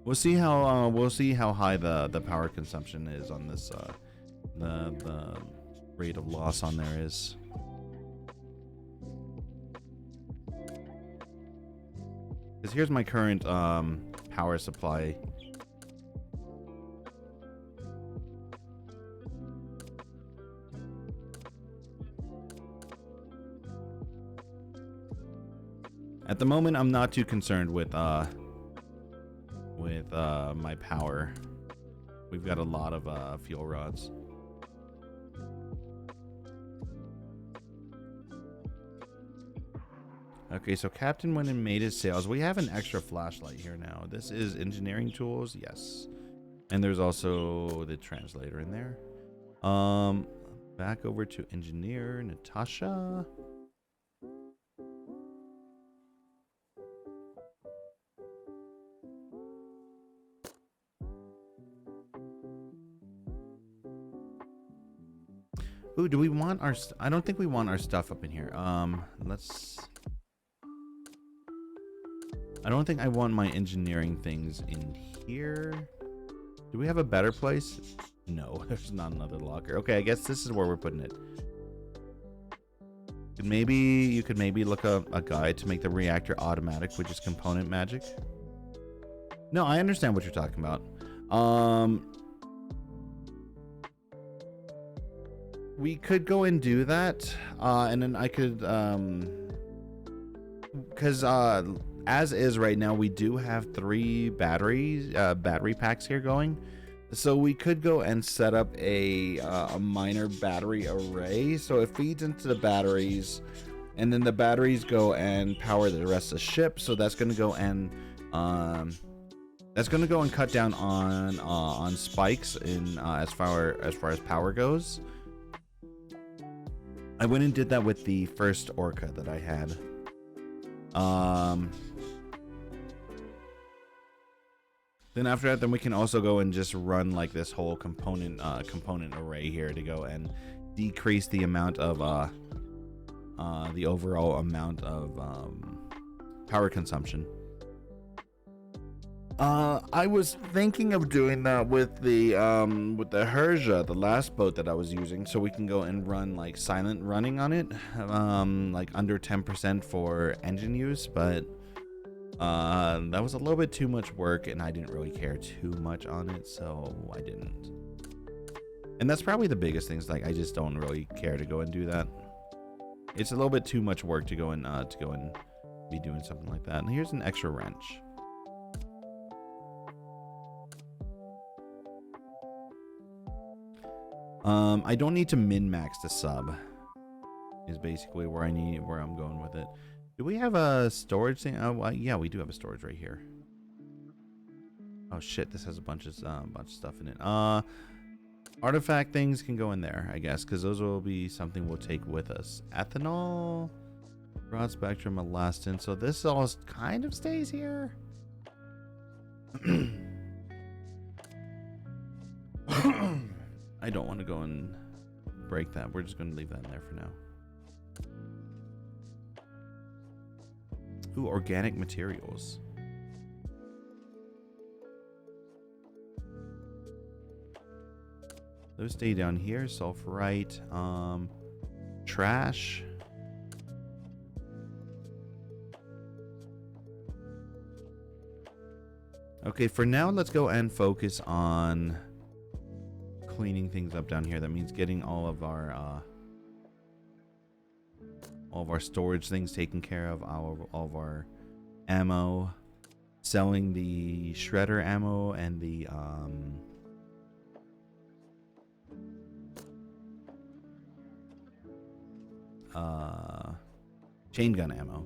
We'll see how high the power consumption is on this the rate of loss on there is. Because here's my current power supply. At the moment, I'm not too concerned with my power. We've got a lot of fuel rods. Okay, so Captain went and made his sails. We have an extra flashlight here now. This is engineering tools, yes. And there's also the translator in there. Back over to engineer Natasha. Ooh, do we want our... I don't think we want our stuff up in here. Let's... I don't think I want my engineering things in here. Do we have a better place? No, there's not another locker. Okay, I guess this is where we're putting it. Maybe you could maybe look up a guide to make the reactor automatic, which is component magic. No, I understand what you're talking about. We could go and do that, and then I could, because as is right now, we do have 3 battery packs here going. So we could go and set up a minor battery array. So it feeds into the batteries, and then the batteries go and power the rest of the ship. So that's going to go and cut down on spikes in as far as power goes. I went and did that with the first Orca that I had. Then after that, then we can also go and just run like this whole component array here to go and decrease the amount of the overall amount of power consumption. I was thinking of doing that with the Herja, the last boat that I was using, so we can go and run like silent running on it, like under 10% for engine use, but that was a little bit too much work, and I didn't really care too much on it, so I didn't. And that's probably the biggest thing, is like I just don't really care to go and do that. It's a little bit too much work to go and be doing something like that. And here's an extra wrench. I don't need to min-max the sub, is basically where I'm going with it. Do we have a storage thing? Oh, yeah, we do have a storage right here. Oh shit, this has a bunch of stuff in it. Artifact things can go in there, I guess, because those will be something we'll take with us. Ethanol, broad spectrum, elastin. So this all kind of stays here. I don't want to go and break that. We're just going to leave that in there for now. Ooh, organic materials. Those stay down here. Sulfurite. Trash. Okay, for now, let's go and focus on cleaning things up down here. That means getting all of our storage things taken care of, all of our ammo, selling the shredder ammo and the chain gun ammo.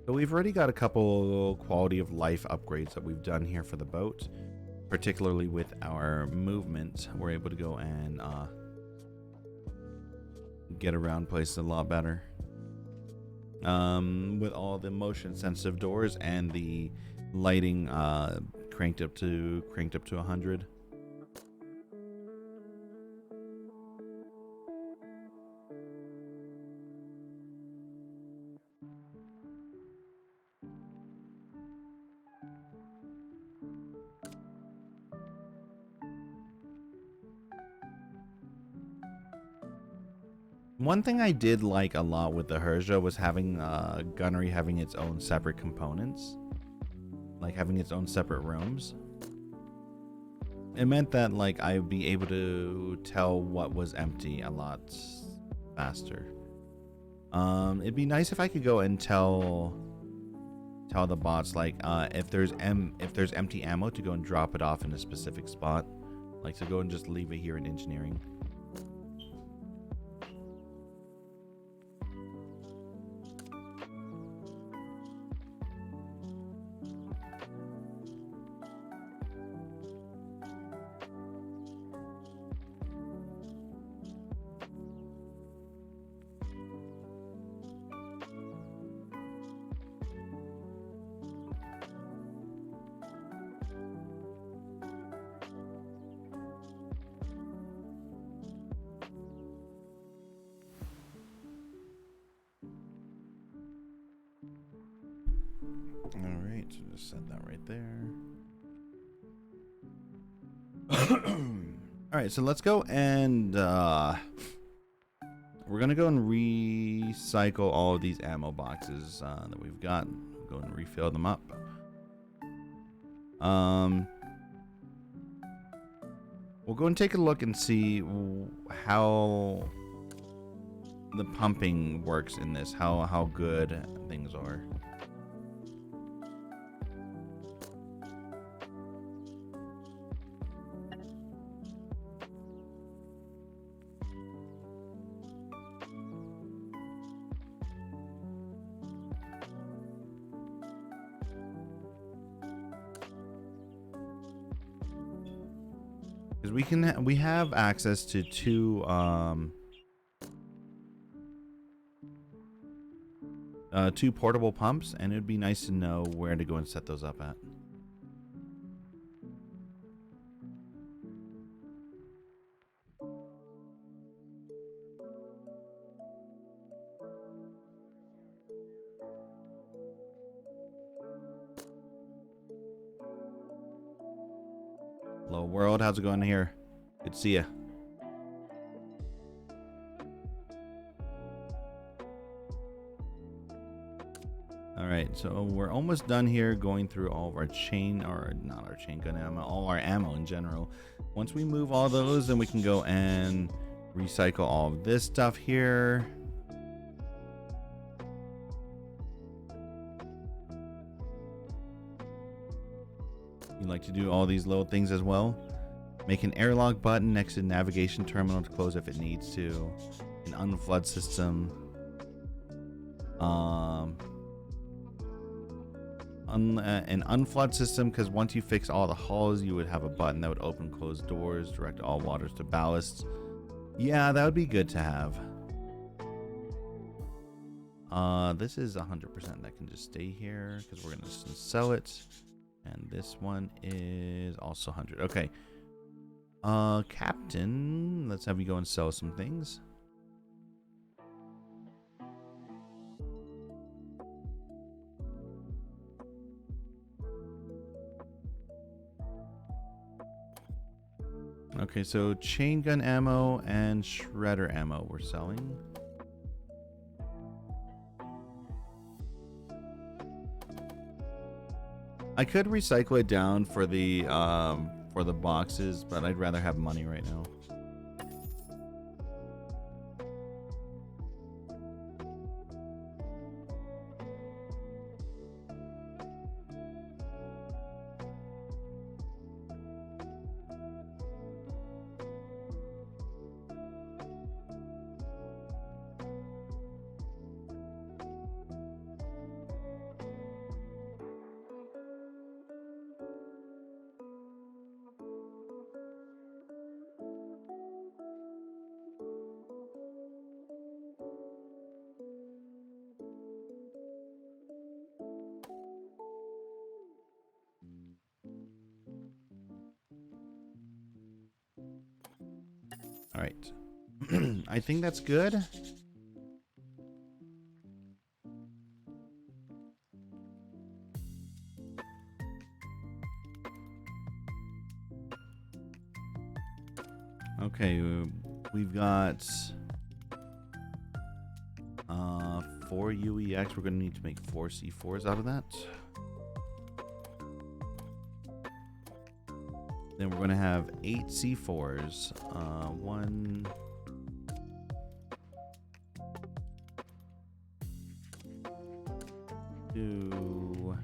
So we've already got a couple quality of life upgrades that we've done here for the boat, particularly with our movement. We're able to go and get around places a lot better. With all the motion sensitive doors and the lighting cranked up to 100. One thing I did like a lot with the Herja was having gunnery having its own separate components, like having its own separate rooms. It meant that like I'd be able to tell what was empty a lot faster. It'd be nice if I could go and tell the bots like if there's empty ammo to go and drop it off in a specific spot, like to go and just leave it here in engineering. Alright, so just set that right there. Alright, so let's go and we're gonna go and recycle all of these ammo boxes that we've got. Go and refill them up. We'll go and take a look and see how the pumping works in this, how good things are. Because we have access to two portable pumps, and it'd be nice to know where to go and set those up at. Hello world, how's it going here? Good to see ya. Alright, so we're almost done here going through all of our not our chain gun ammo, all our ammo in general. Once we move all those, then we can go and recycle all of this stuff here. You like to do all these little things as well. Make an airlock button next to the navigation terminal to close if it needs to. An unflood system. An unflood system, because once you fix all the hulls, you would have a button that would open close doors, direct all waters to ballast. Yeah, that would be good to have. This is 100% that can just stay here because we're gonna sell it. And this one is also 100. Okay. Captain, let's have you go and sell some things. Okay, so chain gun ammo and shredder ammo we're selling. I could recycle it down for the boxes, but I'd rather have money right now. All right. I think that's good. Okay, we've got 4 UEX. We're going to need to make 4 C4s out of that. Then we're going to have 8 C4s. 1, 2,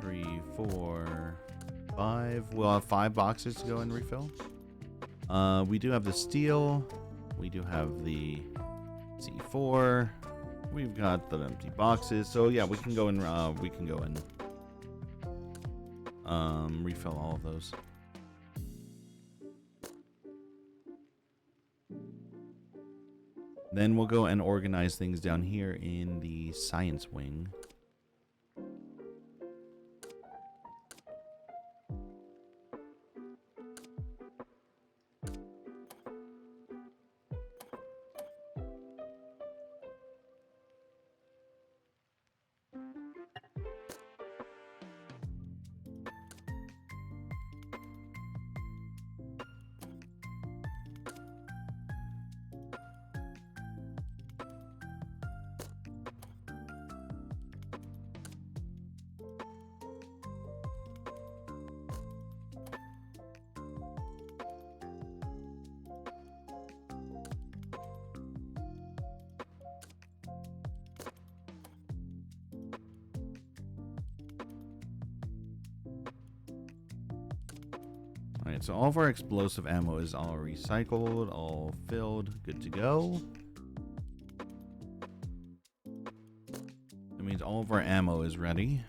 3, 4, 5. We'll have 5 boxes to go and refill. We do have the steel. We do have the C4. We've got the empty boxes. So yeah, we can go and refill all of those. Then we'll go and organize things down here in the science wing. Alright, so all of our explosive ammo is all recycled, all filled, good to go. That means all of our ammo is ready.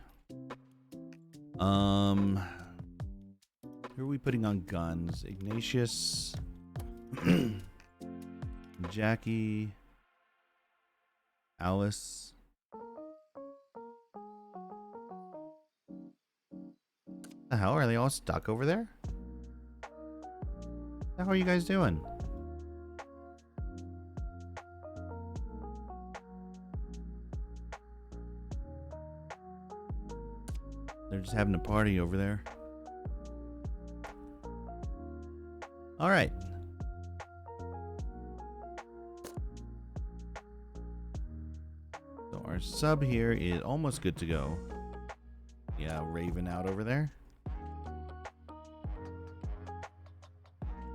Who are we putting on guns? Ignatius, Jackie, Alice. The hell, are they all stuck over there? How are you guys doing? They're just having a party over there. All right. So our sub here is almost good to go. Yeah, Raven out over there.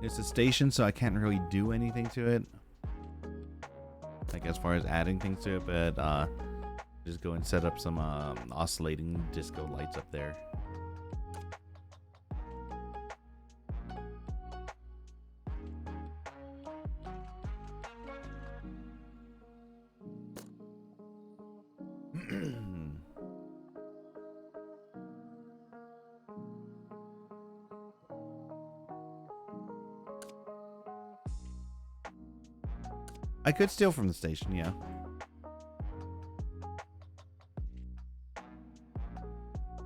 It's a station, so I can't really do anything to it. Like as far as adding things to it, but just go and set up some oscillating disco lights up there. I could steal from the station, yeah.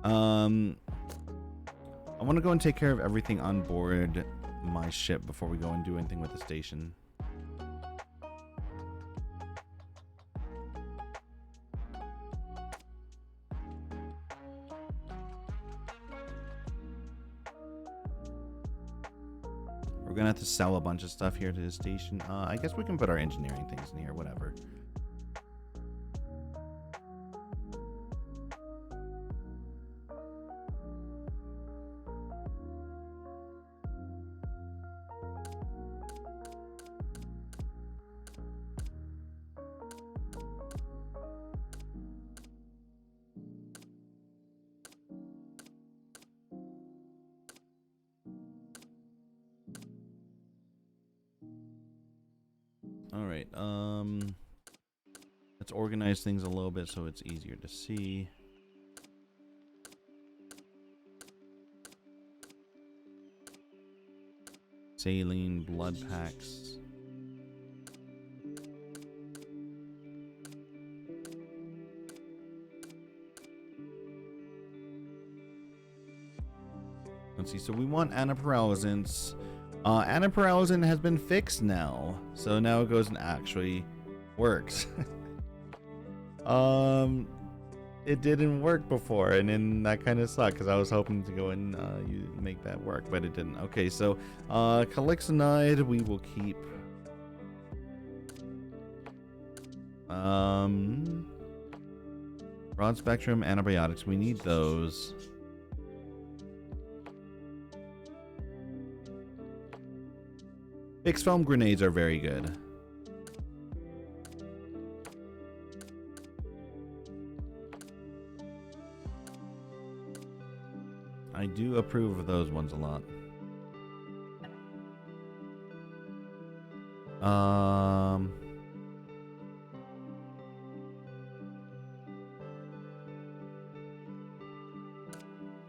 I want to go and take care of everything on board my ship before we go and do anything with the station. We're gonna have to sell a bunch of stuff here to the station. I guess we can put our engineering things in here, whatever. All right, let's organize things a little bit so it's easier to see. Saline, blood packs. Let's see, so we want antiparalysins. Antiparalysin has been fixed now, so now it goes and actually works. It didn't work before, and then that kind of sucked because I was hoping to go and make that work, but it didn't. Okay, so Calixonide we will keep. Broad spectrum antibiotics. We need those. Fixed foam grenades are very good. I do approve of those ones a lot. I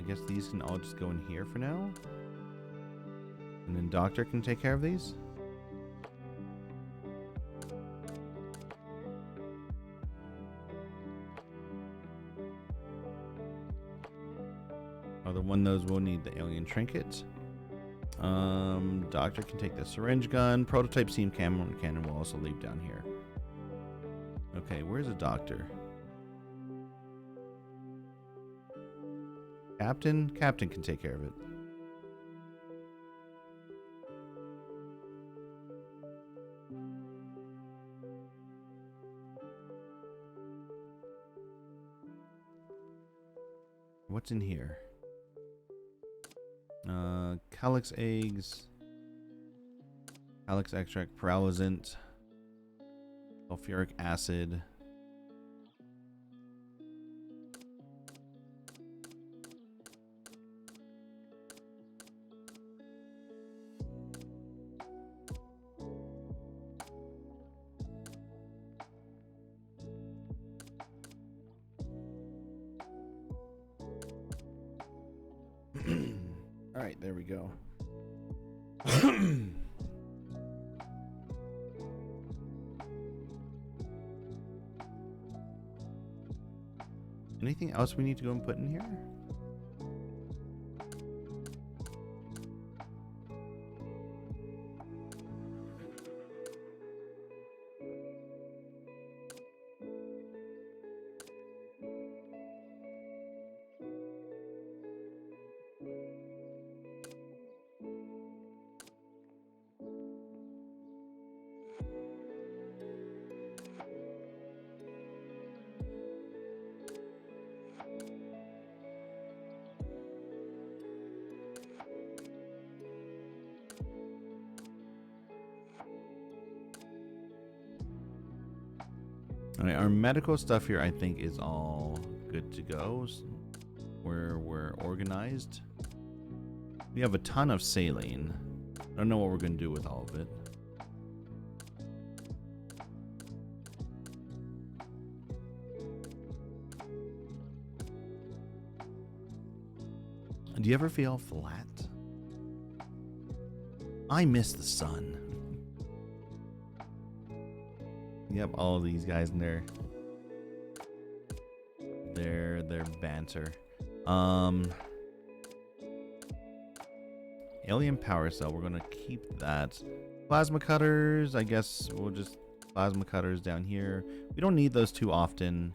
guess these can all just go in here for now. And then doctor can take care of these. Other one, those will need the alien trinket. Doctor can take the syringe gun. Prototype steam cannon will also leave down here. Okay, where's the doctor? Captain? Captain can take care of it. What's in here? Calyx eggs, calyx extract, paralysant, sulfuric acid. All right, there we go. Anything else we need to go and put in here? All right, our medical stuff here, I think, is all good to go. We're organized. We have a ton of saline. I don't know what we're going to do with all of it. Do you ever feel flat? I miss the sun. Yep, all of these guys in their banter. Alien power cell, we're gonna keep that. Plasma cutters, I guess we'll just plasma cutters down here. We don't need those too often.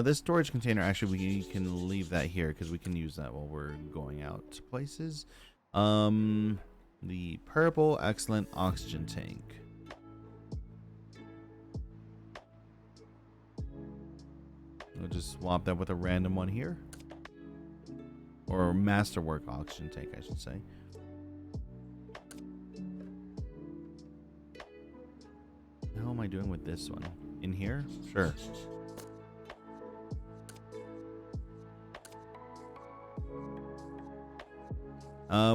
This storage container, actually, we can leave that here because we can use that while we're going out to places. The purple, excellent oxygen tank. We'll just swap that with a random one here. Or masterwork oxygen tank, I should say. How am I doing with this one? In here? Sure.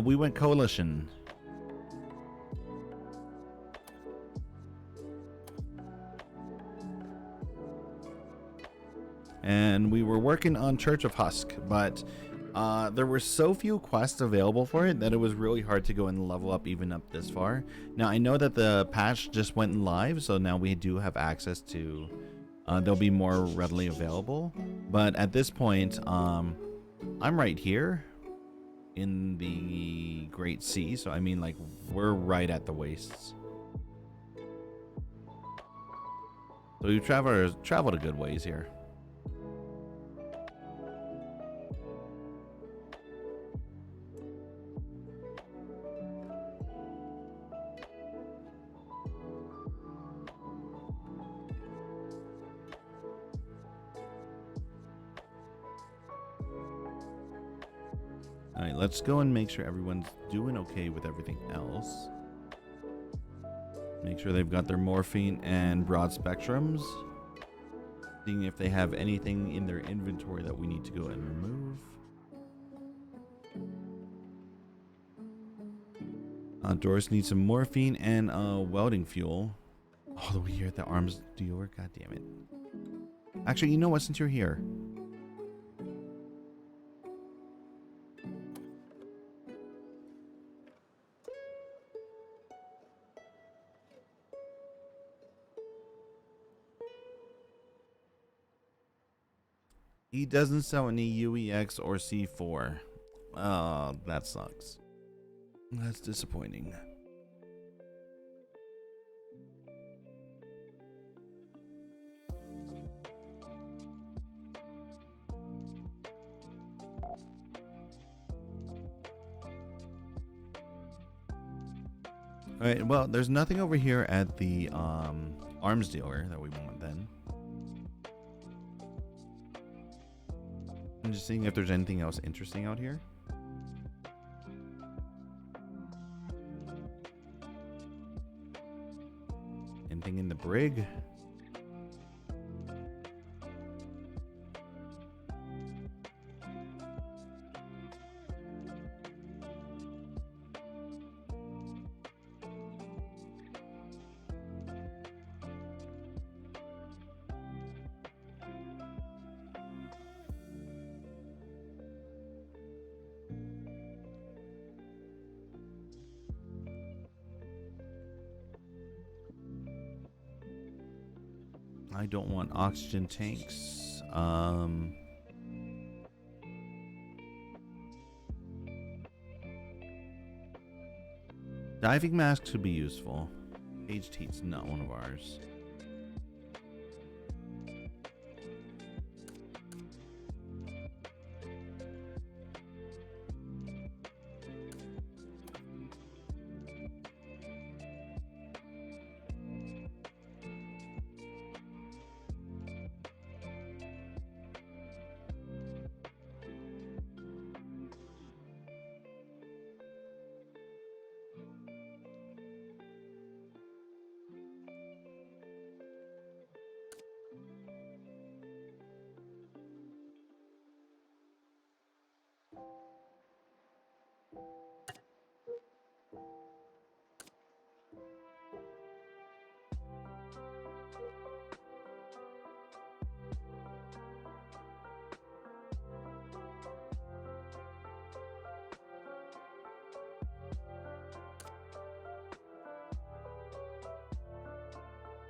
We went coalition. And we were working on Church of Husk, but there were so few quests available for it that it was really hard to go and level up even up this far. Now, I know that the patch just went live, so now we do have access to... they'll be more readily available. But at this point, I'm right here in the Great Sea, so I mean, like, we're right at the wastes. So you traveled a good ways here. All right, let's go and make sure everyone's doing okay with everything else. Make sure they've got their morphine and broad spectrums. Seeing if they have anything in their inventory that we need to go and remove. Doris needs some morphine and welding fuel. All the way here at the arms dealer. God damn it. Actually, you know what? Since you're here. He doesn't sell any UEX or C4. Oh, that sucks. That's disappointing. Alright, well, there's nothing over here at the arms dealer that we want then. I'm just seeing if there's anything else interesting out here. Anything in the brig? I don't want oxygen tanks. Diving masks could be useful. Aged heat's not one of ours.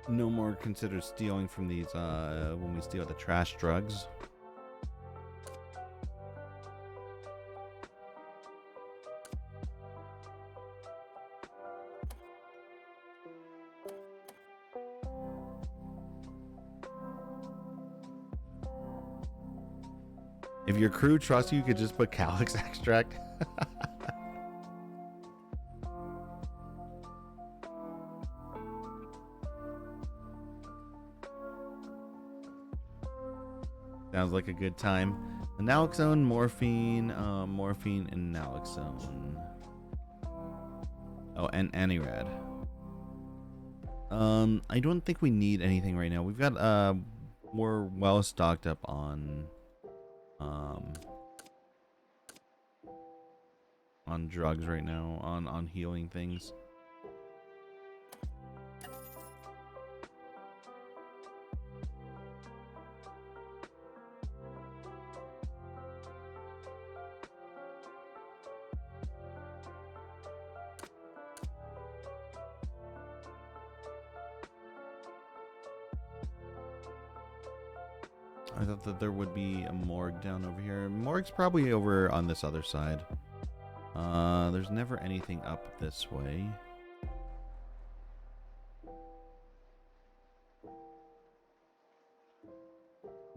No more consider stealing from these when we steal the trash drugs. If your crew trusts you, you could just put calyx extract. Sounds like a good time. Naloxone, morphine, morphine, and naloxone. Oh, and Antirad. I don't think we need anything right now. We've got we're well stocked up on drugs right now, on healing things. I thought that there would be a morgue down over here. Morgue's probably over on this other side. There's never anything up this way.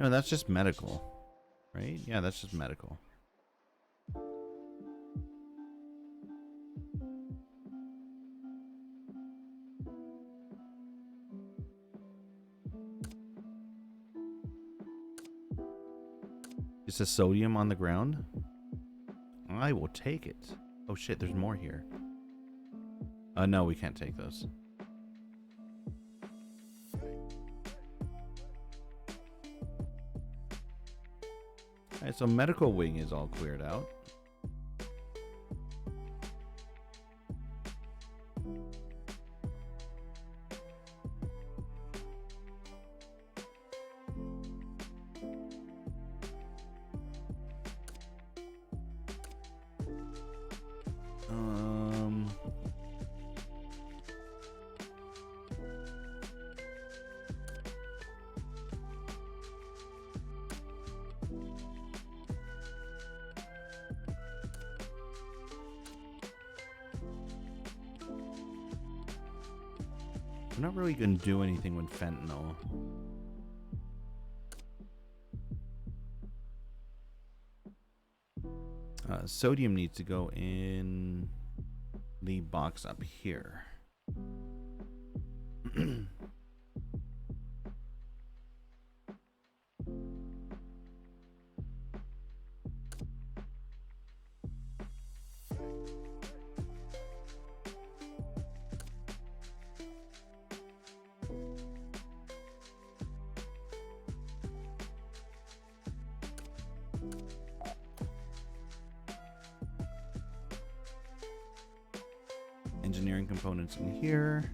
No, that's just medical, right? Yeah, that's just medical. It's a sodium on the ground. I will take it. Oh shit, there's more here. No, we can't take those. Alright, so medical wing is all cleared out. We're not really going to do anything with fentanyl. Sodium needs to go in the box up here. Engineering components in here.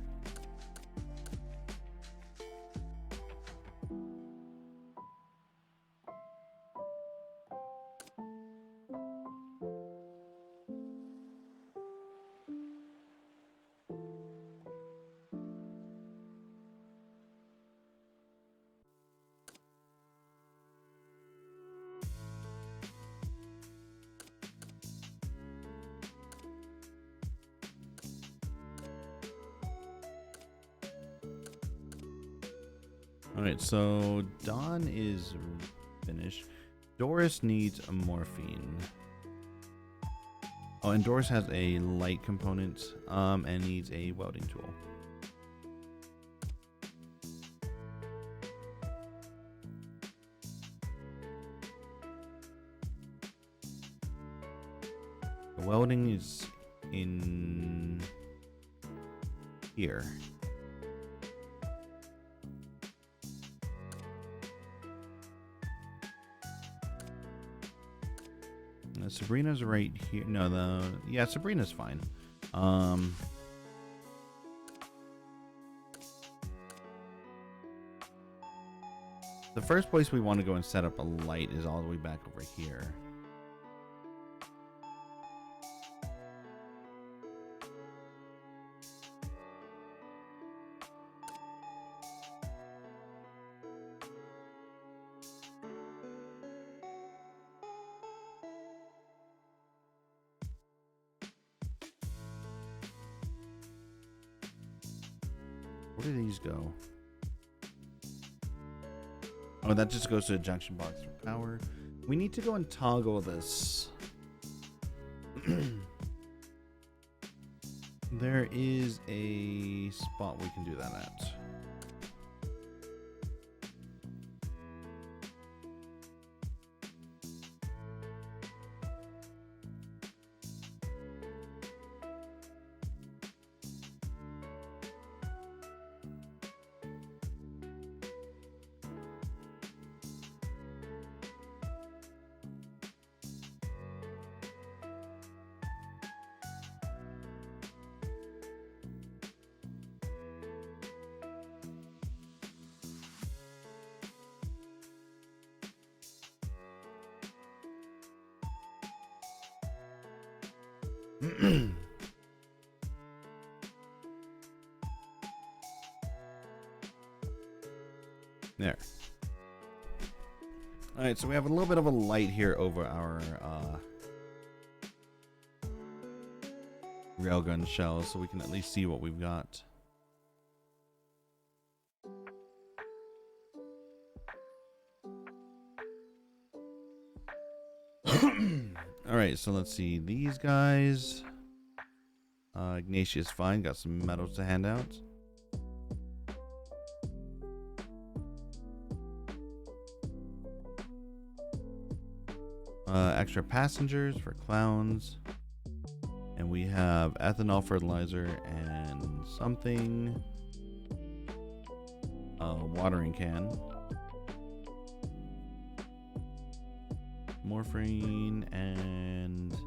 Alright, so Dawn is finished. Doris needs a morphine. Oh, and Doris has a light component and needs a welding tool. The welding is in here. Sabrina's right here. No, yeah, Sabrina's fine. The first place we want to go and set up a light is all the way back over here. Where do these go? Oh, that just goes to the junction box for power. We need to go and toggle this. There is a spot we can do that at. There. All right, so we have a little bit of a light here over our railgun shells, so we can at least see what we've got. Alright, so let's see. These guys. Ignatius, fine. Got some medals to hand out. Extra passengers for clowns. And we have ethanol fertilizer and something. Watering can. Morphine and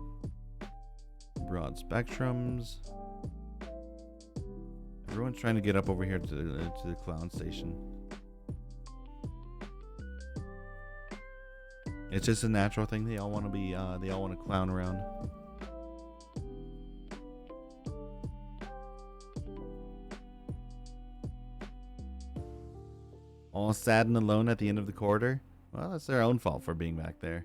broad spectrums. Everyone's trying to get up over here to the clown station. It's just a natural thing. They all want to be. They all want to clown around. All sad and alone at the end of the corridor. Well, that's their own fault for being back there.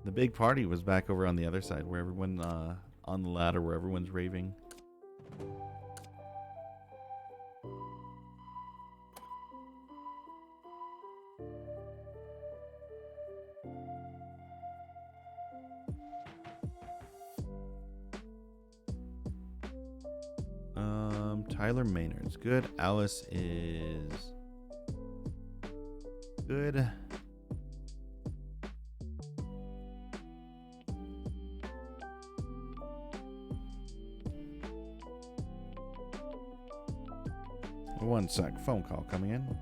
The big party was back over on the other side, where everyone on the ladder, where everyone's raving. Tyler Maynard's good. Alice is good. One sec, phone call coming in.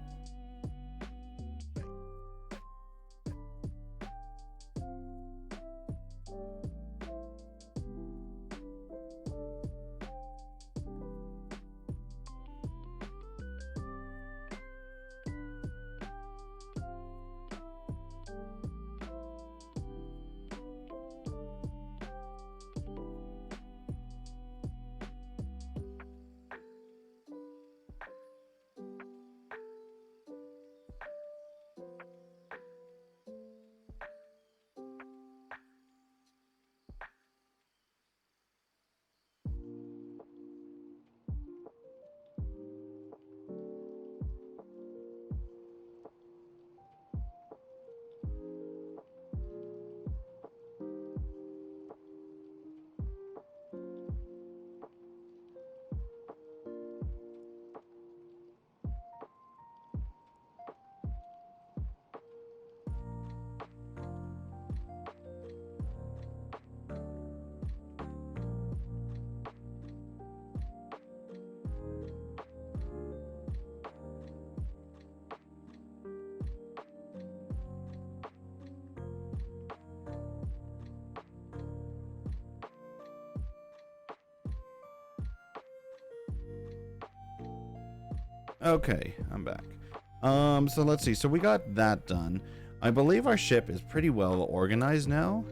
Okay, I'm back. So let's see. So we got that done. I believe our ship is pretty well organized now.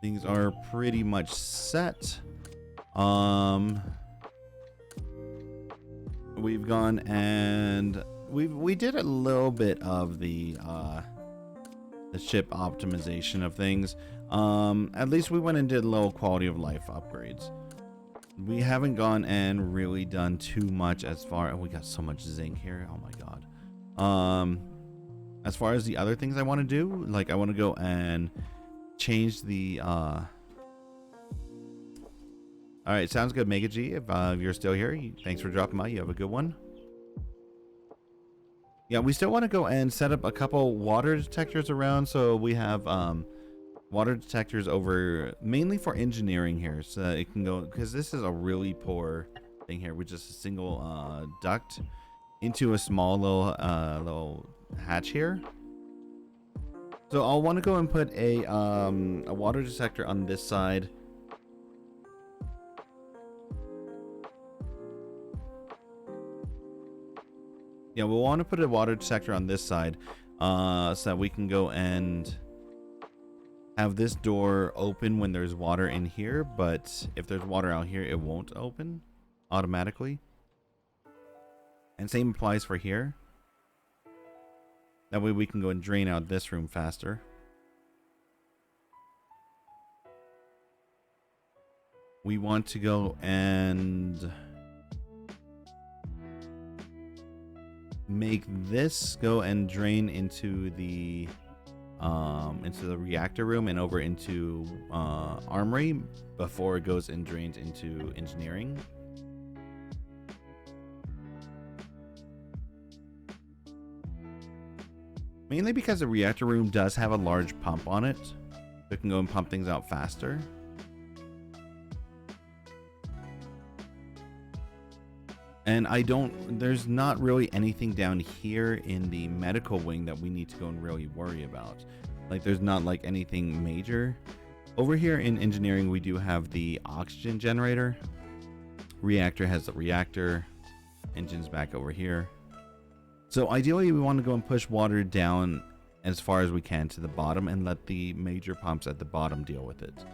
Things are pretty much set. We've gone and we did a little bit of the ship optimization of things. At least we went and did low quality of life upgrades. We haven't gone and really done too much as far. We got so much zinc here. Oh my god. As far as the other things I want to do, like I want to go and change the. All right, sounds good, Mega G. If you're still here, thanks for dropping by. You have a good one. Yeah, we still want to go and set up a couple water detectors around, so we have water detectors over mainly for engineering here, so it can go, because this is a really poor thing here with just a single duct into a small little hatch here. So I'll want to go and put a water detector on this side. Yeah, we'll want to put a water detector on this side so that we can go and have this door open when there's water in here, but if there's water out here, it won't open automatically. And same applies for here. That way we can go and drain out this room faster. We want to go and make this go and drain into the reactor room and over into armory before it goes and drains into engineering. Mainly because the reactor room does have a large pump on it. It can go and pump things out faster. And there's not really anything down here in the medical wing that we need to go and really worry about. Like there's not like anything major. Over here in engineering, we do have the oxygen generator. Reactor has the reactor. Engine's back over here. So ideally we want to go and push water down as far as we can to the bottom and let the major pumps at the bottom deal with it.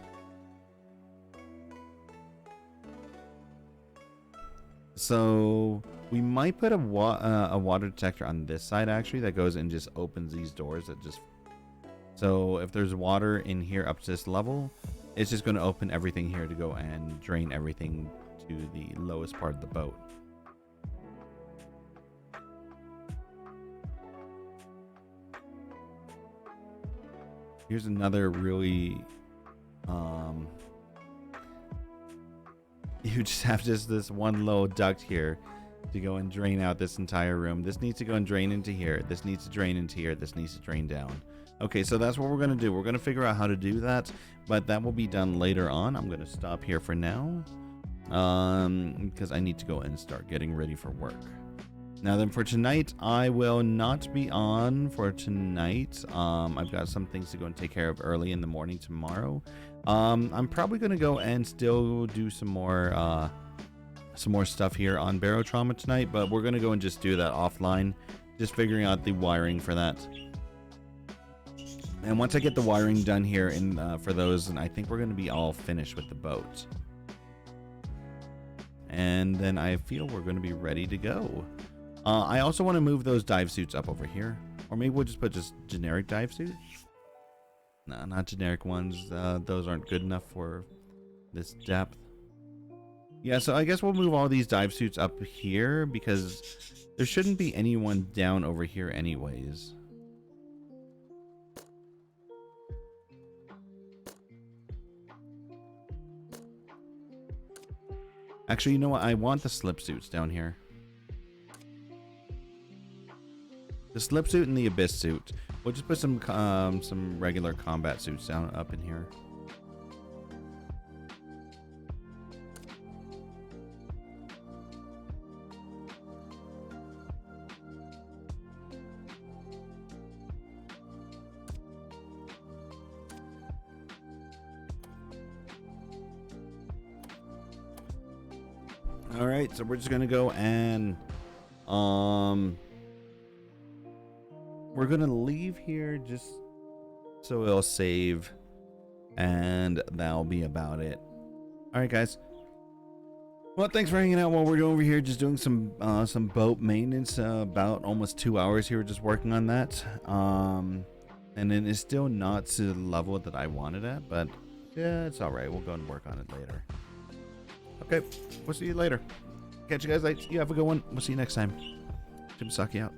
So we might put a water detector on this side actually that goes and just opens these doors that just, so if there's water in here up to this level, it's just going to open everything here to go and drain everything to the lowest part of the boat. Here's another really, you just have this one little duct here to go and drain out this entire room. This needs to go and drain into here. This needs to drain into here. This needs to drain down. Okay, so that's what we're going to do. We're going to figure out how to do that, but that will be done later on. I'm going to stop here for now, because I need to go and start getting ready for work. Now then, for tonight, I will not be on for tonight. I've got some things to go and take care of early in the morning tomorrow. I'm probably going to go and still do some more stuff here on Barotrauma tonight, but we're going to go and just do that offline, just figuring out the wiring for that. And once I get the wiring done here for those, and I think we're going to be all finished with the boat. And then I feel we're going to be ready to go. I also want to move those dive suits up over here. Or maybe we'll just put just generic dive suits. No, not generic ones. Those aren't good enough for this depth. Yeah, so I guess we'll move all these dive suits up here because there shouldn't be anyone down over here anyways. Actually, you know what? I want the slip suits down here. The slip suit and the abyss suit. We'll just put some regular combat suits down up in here. All right, so we're just gonna go and we're gonna leave here just so it'll save, and that'll be about it. All right, guys. Well, thanks for hanging out while we're over here just doing some boat maintenance. About almost 2 hours here just working on that. And then it's still not to the level that I wanted at, but yeah, it's all right. We'll go and work on it later. Okay, we'll see you later. Catch you guys later. You have a good one. We'll see you next time. Jim Saki out.